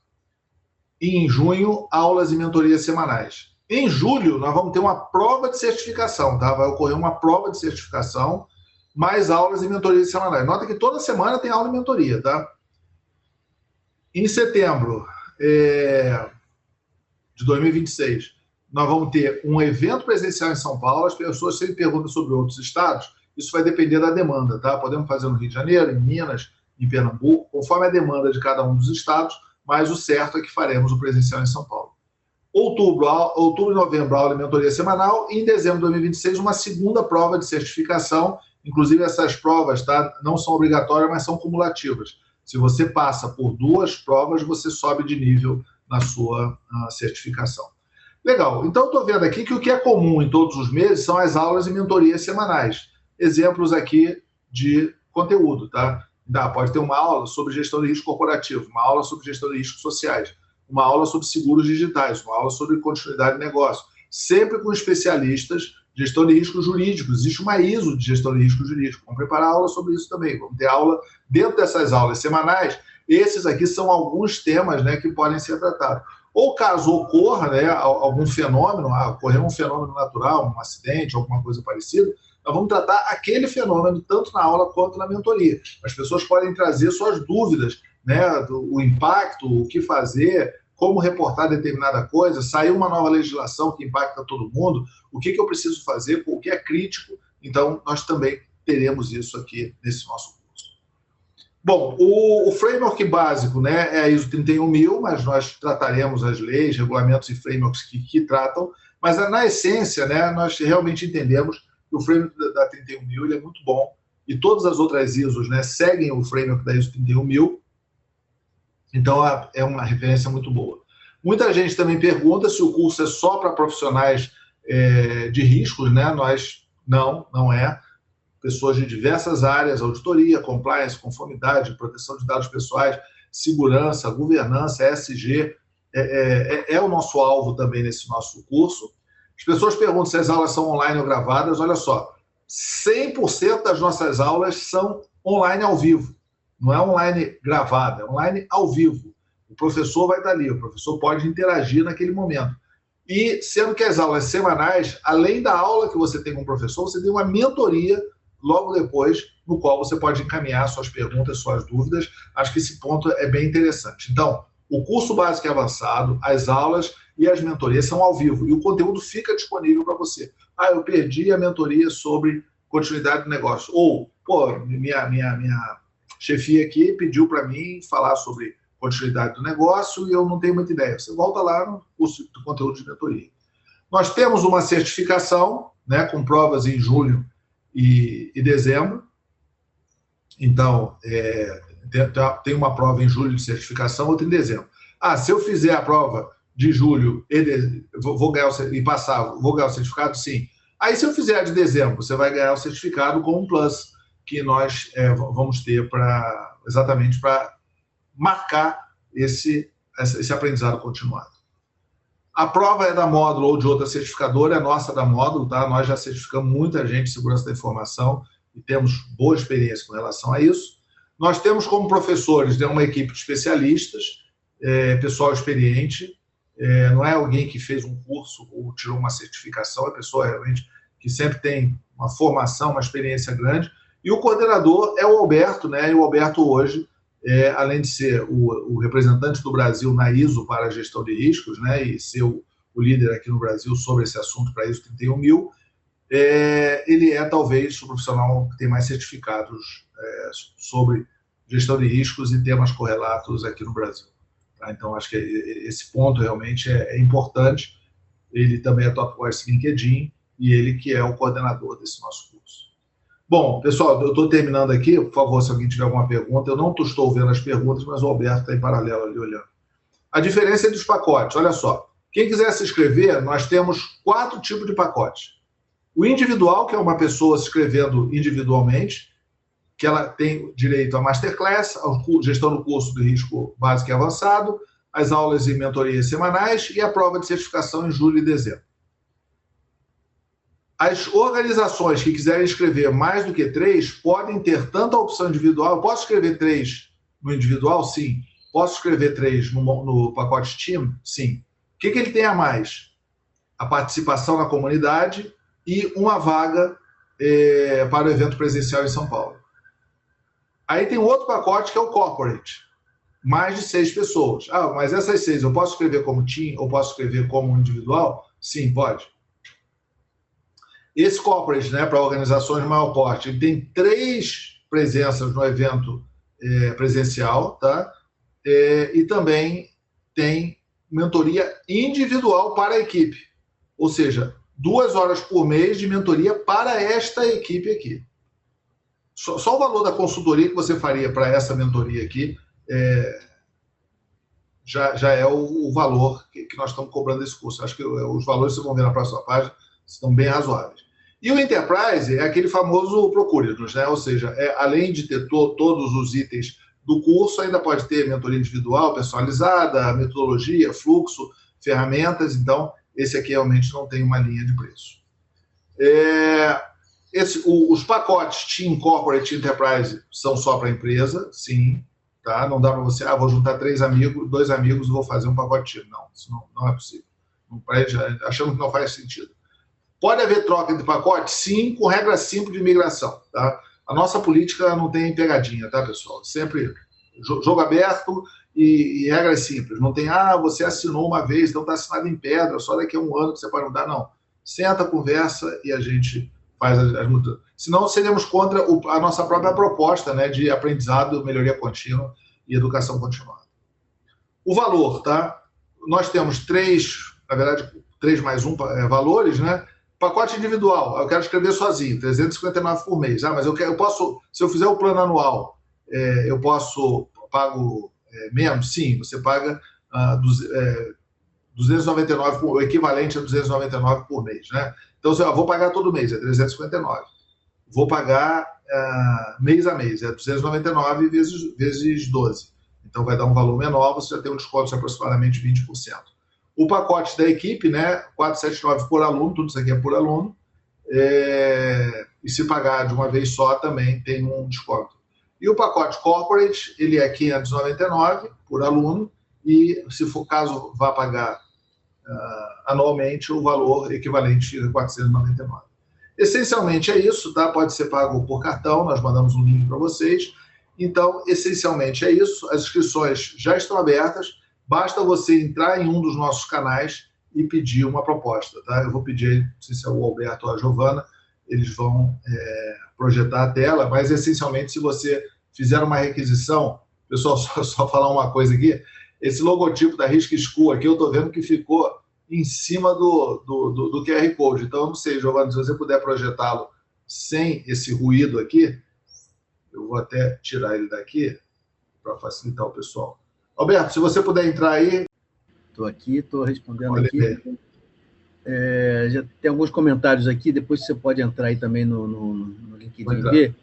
E em junho, aulas e mentorias semanais. Em julho, nós vamos ter uma prova de certificação, tá? Vai ocorrer uma prova de certificação, mais aulas e mentorias semanais. Nota que toda semana tem aula e mentoria, tá? Em setembro de 2026, nós vamos ter um evento presencial em São Paulo. As pessoas sempre perguntam sobre outros estados. Isso vai depender da demanda, tá? Podemos fazer no Rio de Janeiro, em Minas, em Pernambuco, conforme a demanda de cada um dos estados, mas o certo é que faremos o presencial em São Paulo. Outubro e novembro, aula e mentoria semanal. E em dezembro de 2026, uma segunda prova de certificação. Inclusive, essas provas, tá, não são obrigatórias, mas são cumulativas. Se você passa por 2 provas, você sobe de nível na sua certificação. Legal. Então, estou vendo aqui que o que é comum em todos os meses são as aulas e mentorias semanais. Exemplos aqui de conteúdo, tá? Pode ter uma aula sobre gestão de risco corporativo, uma aula sobre gestão de riscos sociais, uma aula sobre seguros digitais, uma aula sobre continuidade de negócio, sempre com especialistas, gestão de riscos jurídicos. Existe uma ISO de gestão de riscos jurídicos. Vamos preparar aula sobre isso também. Vamos ter aula dentro dessas aulas semanais. Esses aqui são alguns temas, né, que podem ser tratados. Ou caso ocorra, né, algum fenômeno, ocorrer um fenômeno natural, um acidente, alguma coisa parecida, nós vamos tratar aquele fenômeno tanto na aula quanto na mentoria. As pessoas podem trazer suas dúvidas, né, o impacto, o que fazer, como reportar determinada coisa, saiu uma nova legislação que impacta todo mundo, o que eu preciso fazer, o que é crítico. Então, nós também teremos isso aqui nesse nosso curso. Bom, o framework básico, né, é a ISO 31000, mas nós trataremos as leis, regulamentos e frameworks que tratam, mas na essência, né, nós realmente entendemos que o framework da 31000 ele é muito bom, e todas as outras ISOs, né, seguem o framework da ISO 31000, então é uma referência muito boa. Muita gente também pergunta se o curso é só para profissionais de riscos, né? Não é. Pessoas de diversas áreas, auditoria, compliance, conformidade, proteção de dados pessoais, segurança, governança, ESG, é o nosso alvo também nesse nosso curso. As pessoas perguntam se as aulas são online ou gravadas. Olha só, 100% das nossas aulas são online ao vivo. Não é online gravada, é online ao vivo. O professor vai estar ali, o professor pode interagir naquele momento. E, sendo que as aulas semanais, além da aula que você tem com o professor, você tem uma mentoria logo depois, no qual você pode encaminhar suas perguntas, suas dúvidas. Acho que esse ponto é bem interessante. Então, o curso básico e avançado, as aulas e as mentorias são ao vivo. E o conteúdo fica disponível para você. Eu perdi a mentoria sobre continuidade do negócio. Ou, minha chefia aqui pediu para mim falar sobre continuidade do negócio e eu não tenho muita ideia. Você volta lá no curso do conteúdo de mentoria. Nós temos uma certificação, né, com provas em julho e dezembro. Então, tem uma prova em julho de certificação, outra em dezembro. Se eu fizer a prova de julho vou ganhar e passar, vou ganhar o certificado? Sim. Aí, se eu fizer a de dezembro, você vai ganhar o certificado com um plus, que nós vamos ter exatamente para marcar esse aprendizado continuado. A prova é da Módulo ou de outra certificadora, é nossa da Módulo, tá? Nós já certificamos muita gente de segurança da informação e temos boa experiência com relação a isso. Nós temos como professores uma equipe de especialistas, pessoal experiente, não é alguém que fez um curso ou tirou uma certificação, é pessoa realmente que sempre tem uma formação, uma experiência grande. E o coordenador é o Alberto, né? E o Alberto hoje, além de ser o representante do Brasil na ISO para a gestão de riscos, né? E ser o líder aqui no Brasil sobre esse assunto para ISO 31000, ele é talvez o profissional que tem mais certificados sobre gestão de riscos e temas correlatos aqui no Brasil. Tá? Então, acho que esse ponto realmente é importante. Ele também é top voice LinkedIn e ele que é o coordenador desse nosso curso. Bom, pessoal, eu estou terminando aqui. Por favor, se alguém tiver alguma pergunta, eu não estou vendo as perguntas, mas o Alberto está em paralelo ali olhando. A diferença entre os pacotes, olha só. Quem quiser se inscrever, nós temos 4 tipos de pacotes. O individual, que é uma pessoa se inscrevendo individualmente, que ela tem direito a masterclass, a gestão do curso de risco básico e avançado, as aulas e mentorias semanais e a prova de certificação em julho e dezembro. As organizações que quiserem escrever mais do que 3 podem ter tanto a opção individual. Eu posso escrever 3 no individual? Sim. Posso escrever 3 no pacote Team? Sim. O que ele tem a mais? A participação na comunidade e uma vaga para o evento presencial em São Paulo. Aí tem outro pacote que é o Corporate. Mais de 6 pessoas. Mas essas 6 eu posso escrever como Team ou posso escrever como individual? Sim, pode. Esse corporate, né, para organizações de maior porte, ele tem 3 presenças no evento presencial, tá? E também tem mentoria individual para a equipe. Ou seja, 2 horas por mês de mentoria para esta equipe aqui. Só o valor da consultoria que você faria para essa mentoria aqui já é o valor que nós estamos cobrando desse curso. Acho que os valores vocês vão ver na próxima página, estão bem razoáveis. E o Enterprise é aquele famoso procure-nos, né? Ou seja, além de ter todos os itens do curso, ainda pode ter mentoria individual, personalizada, metodologia, fluxo, ferramentas. Então, esse aqui realmente não tem uma linha de preço. Os pacotes Team, Corporate e Enterprise são só para a empresa, sim. Tá? Não dá para você, vou juntar 2 amigos e vou fazer um pacote Team. Não, isso não é possível. Achamos que não faz sentido. Pode haver troca de pacote? Sim, com regra simples de migração. Tá? A nossa política não tem pegadinha, tá, pessoal? Sempre jogo aberto e regras simples. Não tem, você assinou uma vez, então está assinado em pedra, só daqui a 1 ano que você pode mudar. Não. Senta, conversa e a gente faz as mudanças. Senão, seremos contra a nossa própria proposta, né, de aprendizado, melhoria contínua e educação continuada. O valor, tá? Nós temos 3, na verdade, 3 mais 1 valores, né? Pacote individual, eu quero escrever sozinho, 359 por mês. Mas eu posso, se eu fizer o plano anual, eu pago menos? Sim, você paga 299, o equivalente a 299 por mês, né? Então, eu vou pagar todo mês, é 359. Vou pagar mês a mês, é 299 vezes 12. Então, vai dar um valor menor, você já tem um desconto de aproximadamente 20%. O pacote da equipe, né, 479 por aluno, tudo isso aqui é por aluno, e se pagar de uma vez só também tem um desconto. E o pacote Corporate, ele é 599 por aluno, e se for caso vá pagar anualmente, o valor equivalente a 499. Essencialmente é isso, tá? Pode ser pago por cartão, nós mandamos um link para vocês. Então, essencialmente é isso, as inscrições já estão abertas, basta você entrar em um dos nossos canais e pedir uma proposta, tá? Eu vou pedir, não sei se é o Alberto ou a Giovana, eles vão projetar a tela, mas essencialmente se você fizer uma requisição, pessoal, só falar uma coisa aqui, esse logotipo da Risk School aqui, eu estou vendo que ficou em cima do QR Code. Então, eu não sei, Giovana, se você puder projetá-lo sem esse ruído aqui. Eu vou até tirar ele daqui para facilitar o pessoal. Alberto, se você puder entrar aí. Estou aqui, estou respondendo aqui. Já tem alguns comentários aqui, depois você pode entrar aí também no LinkedIn ver.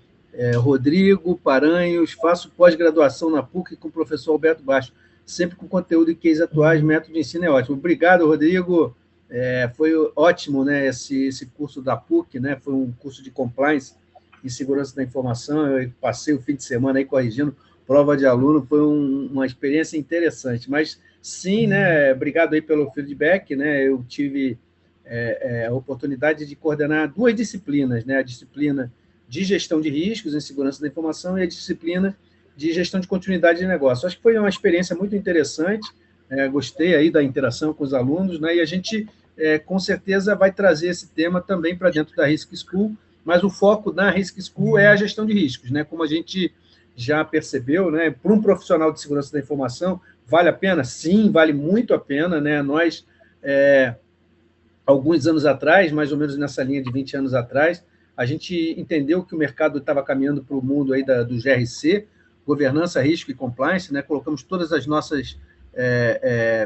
Rodrigo Paranhos, faço pós-graduação na PUC com o professor Alberto Baixo, sempre com conteúdo e case atuais, método de ensino é ótimo. Obrigado, Rodrigo. Foi ótimo, né, esse curso da PUC, né, foi um curso de compliance e segurança da informação. Eu passei o fim de semana aí corrigindo prova de aluno, foi uma experiência interessante. Mas sim, né, obrigado aí pelo feedback, né, eu tive a oportunidade de coordenar 2 disciplinas, né, a disciplina de gestão de riscos em segurança da informação e a disciplina de gestão de continuidade de negócio. Acho que foi uma experiência muito interessante, gostei aí da interação com os alunos, né, e a gente, com certeza, vai trazer esse tema também para dentro da Risk School, mas o foco na Risk School é a gestão de riscos, né, como a gente já percebeu, né, para um profissional de segurança da informação, vale a pena? Sim, vale muito a pena, né, nós, alguns anos atrás, mais ou menos nessa linha de 20 anos atrás, a gente entendeu que o mercado estava caminhando para o mundo aí do GRC, governança, risco e compliance, né? Colocamos todas as nossas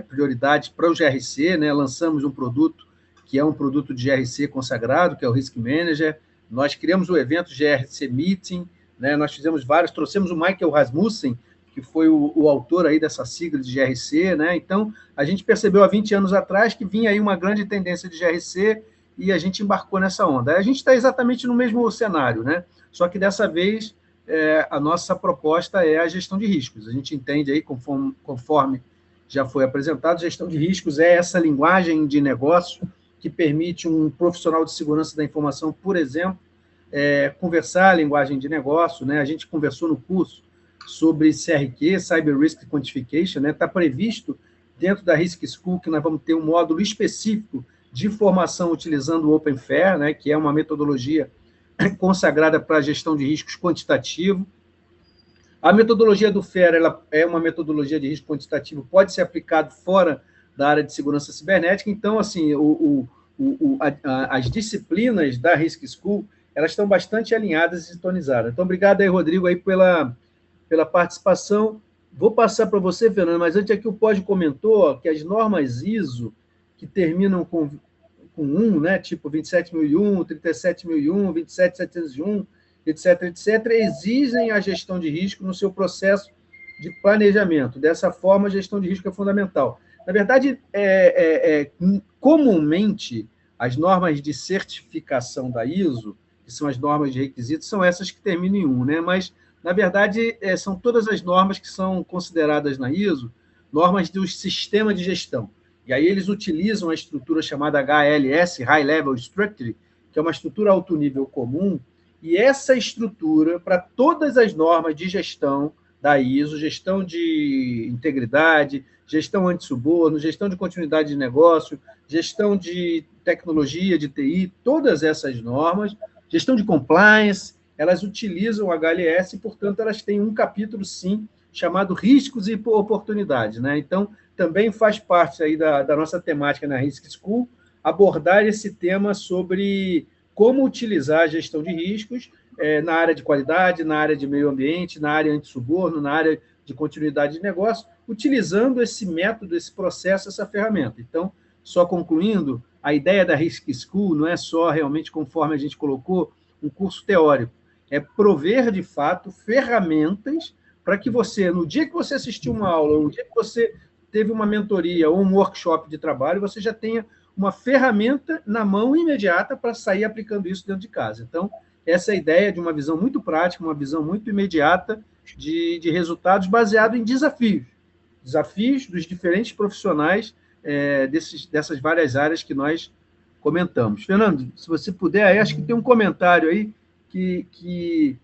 prioridades para o GRC, né? Lançamos um produto que é um produto de GRC consagrado, que é o Risk Manager. Nós criamos o evento GRC Meeting, né? Nós fizemos vários, trouxemos o Michael Rasmussen, que foi o autor aí dessa sigla de GRC, né? Então, a gente percebeu há 20 anos atrás que vinha aí uma grande tendência de GRC e a gente embarcou nessa onda. A gente está exatamente no mesmo cenário, né? Só que dessa vez a nossa proposta é a gestão de riscos. A gente entende aí, conforme já foi apresentado, gestão de riscos é essa linguagem de negócio que permite um profissional de segurança da informação, por exemplo, conversar a linguagem de negócio, né? A gente conversou no curso sobre CRQ, Cyber Risk Quantification, né? Está previsto dentro da Risk School que nós vamos ter um módulo específico de formação utilizando o OpenFAIR, né? Que é uma metodologia consagrada para a gestão de riscos quantitativo. A metodologia do FAIR ela é uma metodologia de risco quantitativo, pode ser aplicado fora da área de segurança cibernética. Então, assim, as disciplinas da Risk School elas estão bastante alinhadas e sintonizadas. Então, obrigado aí, Rodrigo, aí pela participação. Vou passar para você, Fernando, mas antes aqui o Pod comentou que as normas ISO, que terminam com 1, né, tipo 27001, 37001, 27701, etc., exigem a gestão de risco no seu processo de planejamento. Dessa forma, a gestão de risco é fundamental. Na verdade, comumente, as normas de certificação da ISO, que são as normas de requisitos, são essas que terminam em 1, né? Mas, na verdade, são todas as normas que são consideradas na ISO normas do sistema de gestão. E aí eles utilizam a estrutura chamada HLS, High Level Structure, que é uma estrutura alto nível comum, e essa estrutura, para todas as normas de gestão da ISO, gestão de integridade, gestão antissuborno, gestão de continuidade de negócio, gestão de tecnologia, de TI, todas essas normas, gestão de compliance, elas utilizam o HLS e, portanto, elas têm um capítulo, sim, chamado Riscos e Oportunidades, né? Então, também faz parte aí da nossa temática na Risk School abordar esse tema sobre como utilizar a gestão de riscos na área de qualidade, na área de meio ambiente, na área antissuborno, na área de continuidade de negócio, utilizando esse método, esse processo, essa ferramenta. Então, só concluindo, a ideia da Risk School não é só realmente, conforme a gente colocou, um curso teórico, é prover, de fato, ferramentas para que você, no dia que você assistiu uma aula, ou no dia que você teve uma mentoria ou um workshop de trabalho, você já tenha uma ferramenta na mão imediata para sair aplicando isso dentro de casa. Então, essa é a ideia de uma visão muito prática, uma visão muito imediata de resultados baseado em desafios dos diferentes profissionais dessas várias áreas que nós comentamos. Fernando, se você puder, aí acho que tem um comentário aí que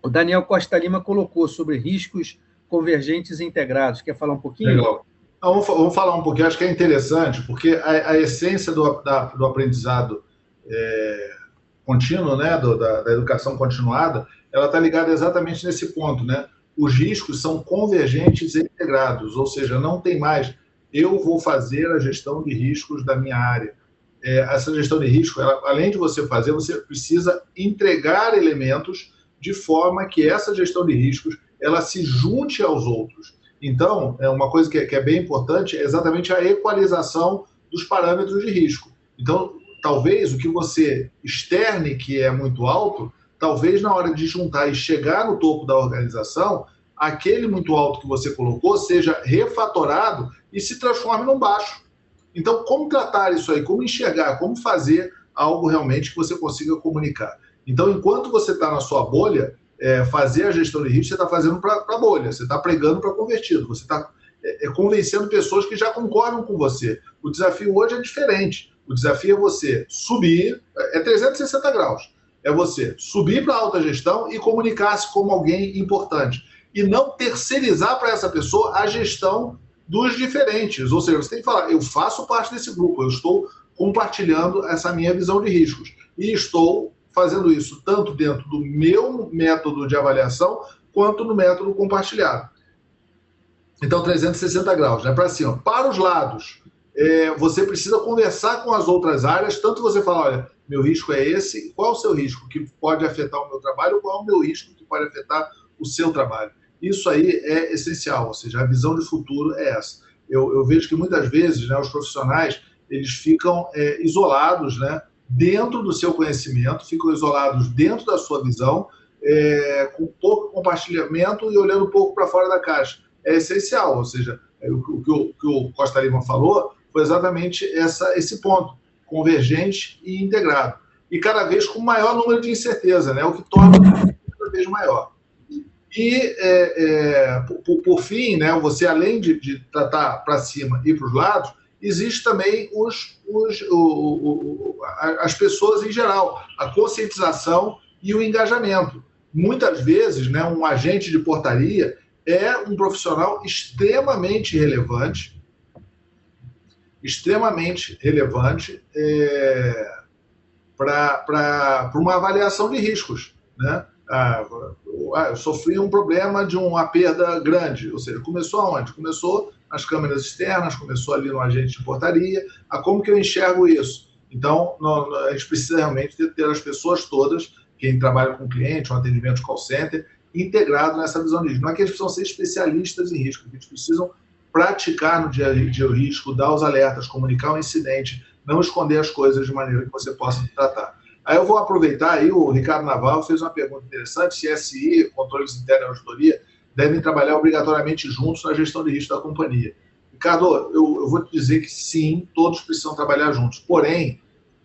o Daniel Costa Lima colocou sobre riscos convergentes e integrados. Quer falar um pouquinho? Legal. Então, vamos falar um pouquinho, acho que é interessante, porque a essência do aprendizado contínuo, né, da educação continuada, ela está ligada exatamente nesse ponto, né? Os riscos são convergentes e integrados, ou seja, não tem mais eu vou fazer a gestão de riscos da minha área, essa gestão de risco, além de você fazer, você precisa entregar elementos de forma que essa gestão de riscos ela se junte aos outros. Então, uma coisa que é bem importante é exatamente a equalização dos parâmetros de risco. Então, talvez o que você externe, que é muito alto, talvez na hora de juntar e chegar no topo da organização, aquele muito alto que você colocou seja refatorado e se transforme num baixo. Então, como tratar isso aí? Como enxergar? Como fazer algo realmente que você consiga comunicar? Então, enquanto você está na sua bolha, fazer a gestão de risco, você está fazendo para a bolha, você está pregando para convertido, você está convencendo pessoas que já concordam com você. O desafio hoje é diferente. O desafio é você subir, 360 graus. É você subir para a alta gestão e comunicar-se como alguém importante. E não terceirizar para essa pessoa a gestão dos diferentes. Ou seja, você tem que falar, eu faço parte desse grupo, eu estou compartilhando essa minha visão de riscos. E estou fazendo isso tanto dentro do meu método de avaliação, quanto no método compartilhado. Então, 360 graus, né? Para cima. Para os lados, você precisa conversar com as outras áreas, tanto você fala, olha, meu risco é esse, qual é o seu risco que pode afetar o meu trabalho, qual é o meu risco que pode afetar o seu trabalho. Isso aí é essencial, ou seja, a visão de futuro é essa. Eu vejo que muitas vezes, né, os profissionais eles ficam isolados, né, dentro do seu conhecimento, ficam isolados dentro da sua visão, com pouco compartilhamento e olhando um pouco para fora da caixa. É essencial, ou seja, o que o Costa Lima falou foi exatamente esse ponto, convergente e integrado. E cada vez com maior número de incerteza, né, o que torna cada vez maior. E, por fim, né, você, além de tratar para cima e para os lados, existe também as pessoas em geral, a conscientização e o engajamento. Muitas vezes, né, um agente de portaria é um profissional extremamente relevante para uma avaliação de riscos, né? Eu sofri um problema de uma perda grande, ou seja, começou aonde? Começou nas câmeras externas, começou ali no agente de portaria. Como que eu enxergo isso? Então, a gente precisa realmente ter as pessoas todas, quem trabalha com cliente, um atendimento de call center, integrado nessa visão de risco. Não é que eles precisam ser especialistas em risco, eles precisam praticar no dia a dia o risco, dar os alertas, comunicar o incidente, não esconder as coisas de maneira que você possa tratar. Aí eu vou aproveitar, aí o Ricardo Naval fez uma pergunta interessante, se SI, controles internos e auditoria, devem trabalhar obrigatoriamente juntos na gestão de risco da companhia. Ricardo, eu vou te dizer que sim, todos precisam trabalhar juntos, porém,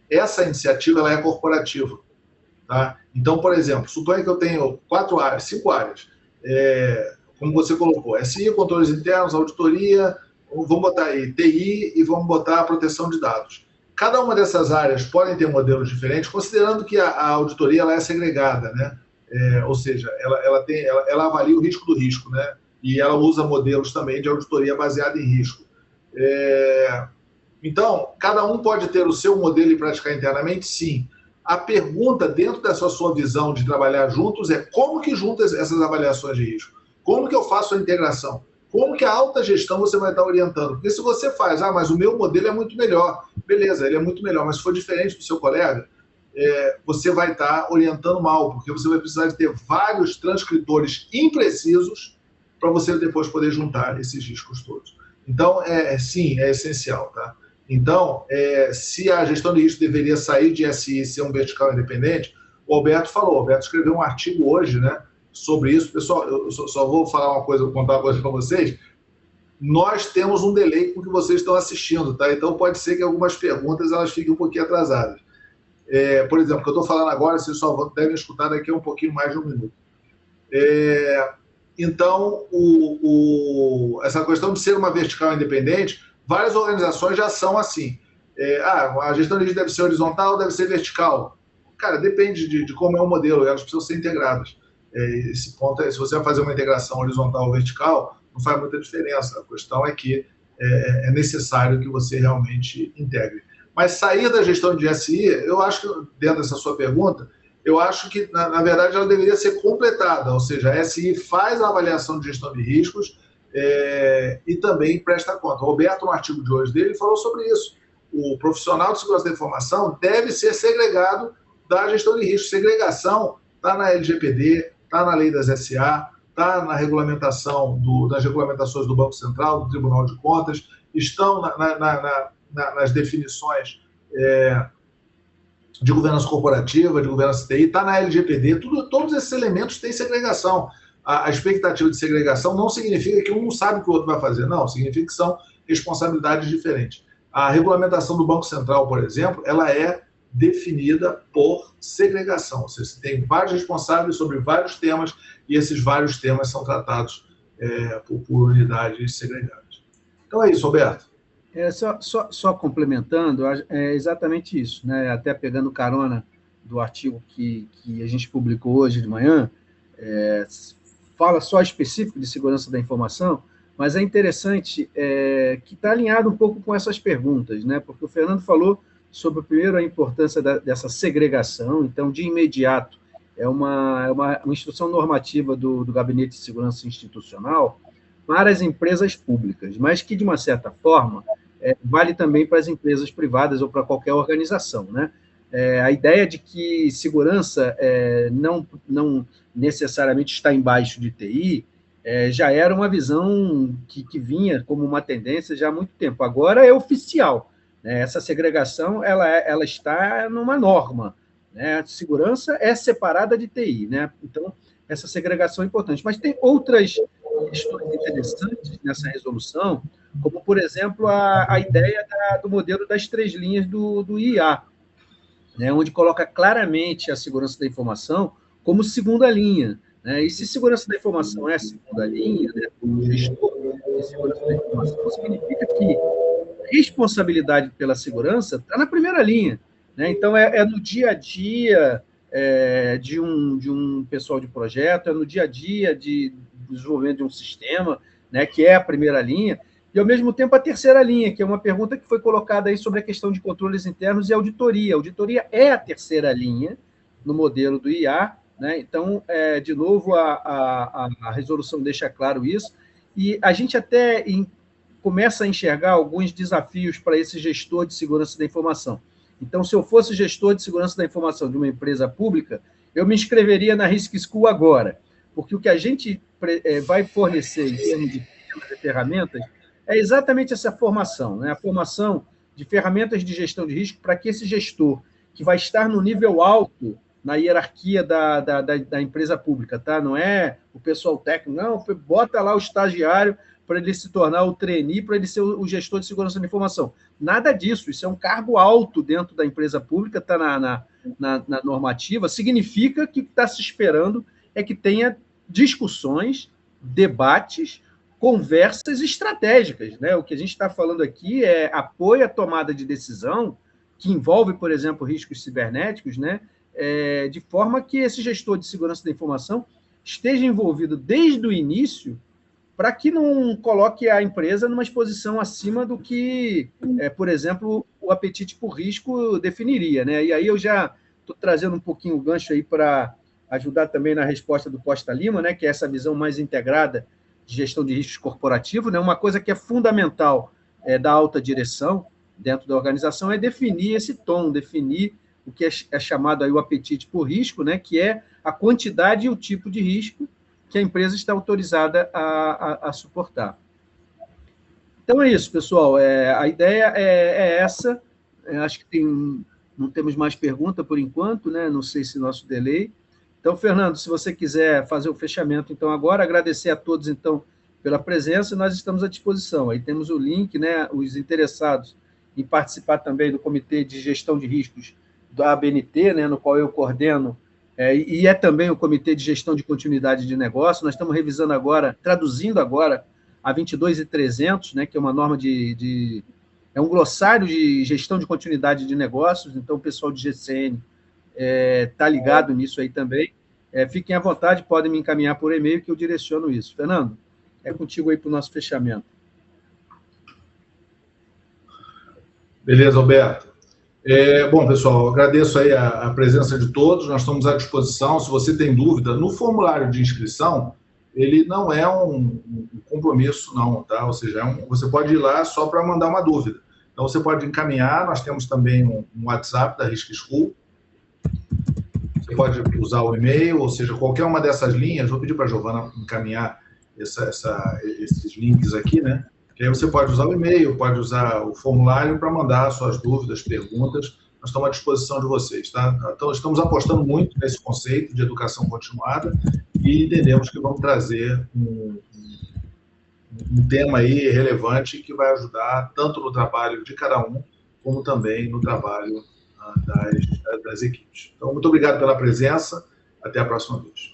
essa iniciativa ela é corporativa. Tá? Então, por exemplo, suponha que eu tenho 5 áreas, como você colocou, SI, controles internos, auditoria, vamos botar aí TI e vamos botar a proteção de dados. Cada uma dessas áreas podem ter modelos diferentes, considerando que a auditoria ela é segregada, né? Ou seja, ela avalia o risco do risco, né? E ela usa modelos também de auditoria baseada em risco. Então, cada um pode ter o seu modelo e praticar internamente? Sim. A pergunta, dentro dessa sua visão de trabalhar juntos, é como que junta essas avaliações de risco? Como que eu faço a integração? Como que a alta gestão você vai estar orientando? Porque se você faz, mas o meu modelo é muito melhor. Beleza, ele é muito melhor, mas se for diferente do seu colega, você vai estar orientando mal, porque você vai precisar de ter vários transcritores imprecisos para você depois poder juntar esses riscos todos. Então, sim, é essencial, tá? Então, se a gestão de risco deveria sair de SI e ser um vertical independente, o Alberto escreveu um artigo hoje, né, sobre isso. Pessoal, eu só vou falar uma coisa, contar uma coisa para vocês. Nós temos um delay com o que vocês estão assistindo, tá? Então pode ser que algumas perguntas elas fiquem um pouquinho atrasadas. Por exemplo, o que eu estou falando agora, vocês só devem escutar daqui a um pouquinho mais de um minuto. Então, essa questão de ser uma vertical independente, várias organizações já são assim. A gestão de risco deve ser horizontal ou deve ser vertical? Cara, depende de como é o modelo, elas precisam ser integradas. Esse ponto se você vai fazer uma integração horizontal ou vertical, não faz muita diferença. A questão é que é necessário que você realmente integre. Mas sair da gestão de SI, eu acho que, dentro dessa sua pergunta, eu acho que, na verdade, ela deveria ser completada, ou seja, a SI faz a avaliação de gestão de riscos e também presta conta. O Roberto, no artigo de hoje dele, falou sobre isso. o profissional de segurança da informação deve ser segregado da gestão de risco. Segregação está na LGPD, está na lei das SA, está na regulamentação das regulamentações do Banco Central, do Tribunal de Contas, estão nas definições de governança corporativa, de governança TI, está na LGPD, todos esses elementos têm segregação. A expectativa de segregação não significa que um não sabe o que o outro vai fazer, não, significa que são responsabilidades diferentes. A regulamentação do Banco Central, por exemplo, ela é definida por segregação, ou seja, você tem vários responsáveis sobre vários temas e esses vários temas são tratados por unidades segregadas. Então é isso, Roberto. Só complementando, é exatamente isso, né? Até pegando carona do artigo que a gente publicou hoje de manhã, fala só específico de segurança da informação, mas é interessante que está alinhado um pouco com essas perguntas, né? Porque o Fernando falou sobre, primeiro, a importância dessa segregação. Então, de imediato, é uma instrução normativa do Gabinete de Segurança Institucional para as empresas públicas, mas que, de uma certa forma, vale também para as empresas privadas ou para qualquer organização, né? A ideia de que segurança não necessariamente está embaixo de TI já era uma visão que vinha como uma tendência já há muito tempo. Agora é oficial, né? Essa segregação ela está numa norma, né? A segurança é separada de TI, né? Então, essa segregação é importante. Mas tem outras questões interessantes nessa resolução, como, por exemplo, a ideia do modelo das 3 linhas do IA, né, onde coloca claramente a segurança da informação como segunda linha, né? E se segurança da informação é a segunda linha, né, o gestor de segurança da informação, significa que a responsabilidade pela segurança está na primeira linha, né? Então, no dia a dia de um pessoal de projeto, é no dia a dia de desenvolvimento de um sistema, né, que é a primeira linha, e, ao mesmo tempo, a terceira linha, que é uma pergunta que foi colocada aí sobre a questão de controles internos e auditoria. A auditoria é a terceira linha no modelo do IA, né? Então, de novo, a resolução deixa claro isso, e a gente até começa a enxergar alguns desafios para esse gestor de segurança da informação. Então, se eu fosse gestor de segurança da informação de uma empresa pública, eu me inscreveria na Risk School agora, porque o que a gente vai fornecer em termos de ferramentas é exatamente essa formação, né? A formação de ferramentas de gestão de risco para que esse gestor, que vai estar no nível alto na hierarquia da empresa pública, tá? Não é o pessoal técnico, não, bota lá o estagiário para ele se tornar o trainee, para ele ser o gestor de segurança da informação. Nada disso, isso é um cargo alto dentro da empresa pública, está na normativa, significa que está se esperando que tenha discussões, debates, conversas estratégicas, né? O que a gente está falando aqui é apoio à tomada de decisão, que envolve, por exemplo, riscos cibernéticos, né? De forma que esse gestor de segurança da informação esteja envolvido desde o início, para que não coloque a empresa numa exposição acima do que, por exemplo, o apetite por risco definiria, né? E aí eu já estou trazendo um pouquinho o gancho aí para ajudar também na resposta do Costa Lima, né? Que é essa visão mais integrada de gestão de riscos corporativo, né? Uma coisa que é fundamental da alta direção dentro da organização é definir esse tom, definir o que é chamado aí o apetite por risco, né? Que é a quantidade e o tipo de risco que a empresa está autorizada a suportar. Então é isso, pessoal. A ideia é essa. Acho que não temos mais pergunta por enquanto, né? Não sei se nosso delay. Então, Fernando, se você quiser fazer o fechamento, então, agora, agradecer a todos, então, pela presença, nós estamos à disposição. Aí temos o link, né, os interessados em participar também do Comitê de Gestão de Riscos da ABNT, né, no qual eu coordeno, e é também o Comitê de Gestão de Continuidade de Negócio. Nós estamos revisando agora, traduzindo agora a 22.300, né, que é uma norma é um glossário de gestão de continuidade de negócios, então o pessoal de GCN está ligado nisso aí também. Fiquem à vontade, podem me encaminhar por e-mail que eu direciono isso. Fernando, é contigo aí para o nosso fechamento. Beleza, Alberto. Bom, pessoal, agradeço aí a presença de todos, nós estamos à disposição. Se você tem dúvida, no formulário de inscrição, ele não é um compromisso, não, tá? Ou seja, você pode ir lá só para mandar uma dúvida. Então, você pode encaminhar, nós temos também um WhatsApp da Risk School, você pode usar o e-mail, ou seja, qualquer uma dessas linhas, vou pedir para a Giovana encaminhar esses links aqui, né? Que aí você pode usar o e-mail, pode usar o formulário para mandar suas dúvidas, perguntas, nós estamos à disposição de vocês, tá? Então, estamos apostando muito nesse conceito de educação continuada e entendemos que vamos trazer um tema aí relevante que vai ajudar tanto no trabalho de cada um, como também no trabalho das equipes. Então, muito obrigado pela presença. Até a próxima vez.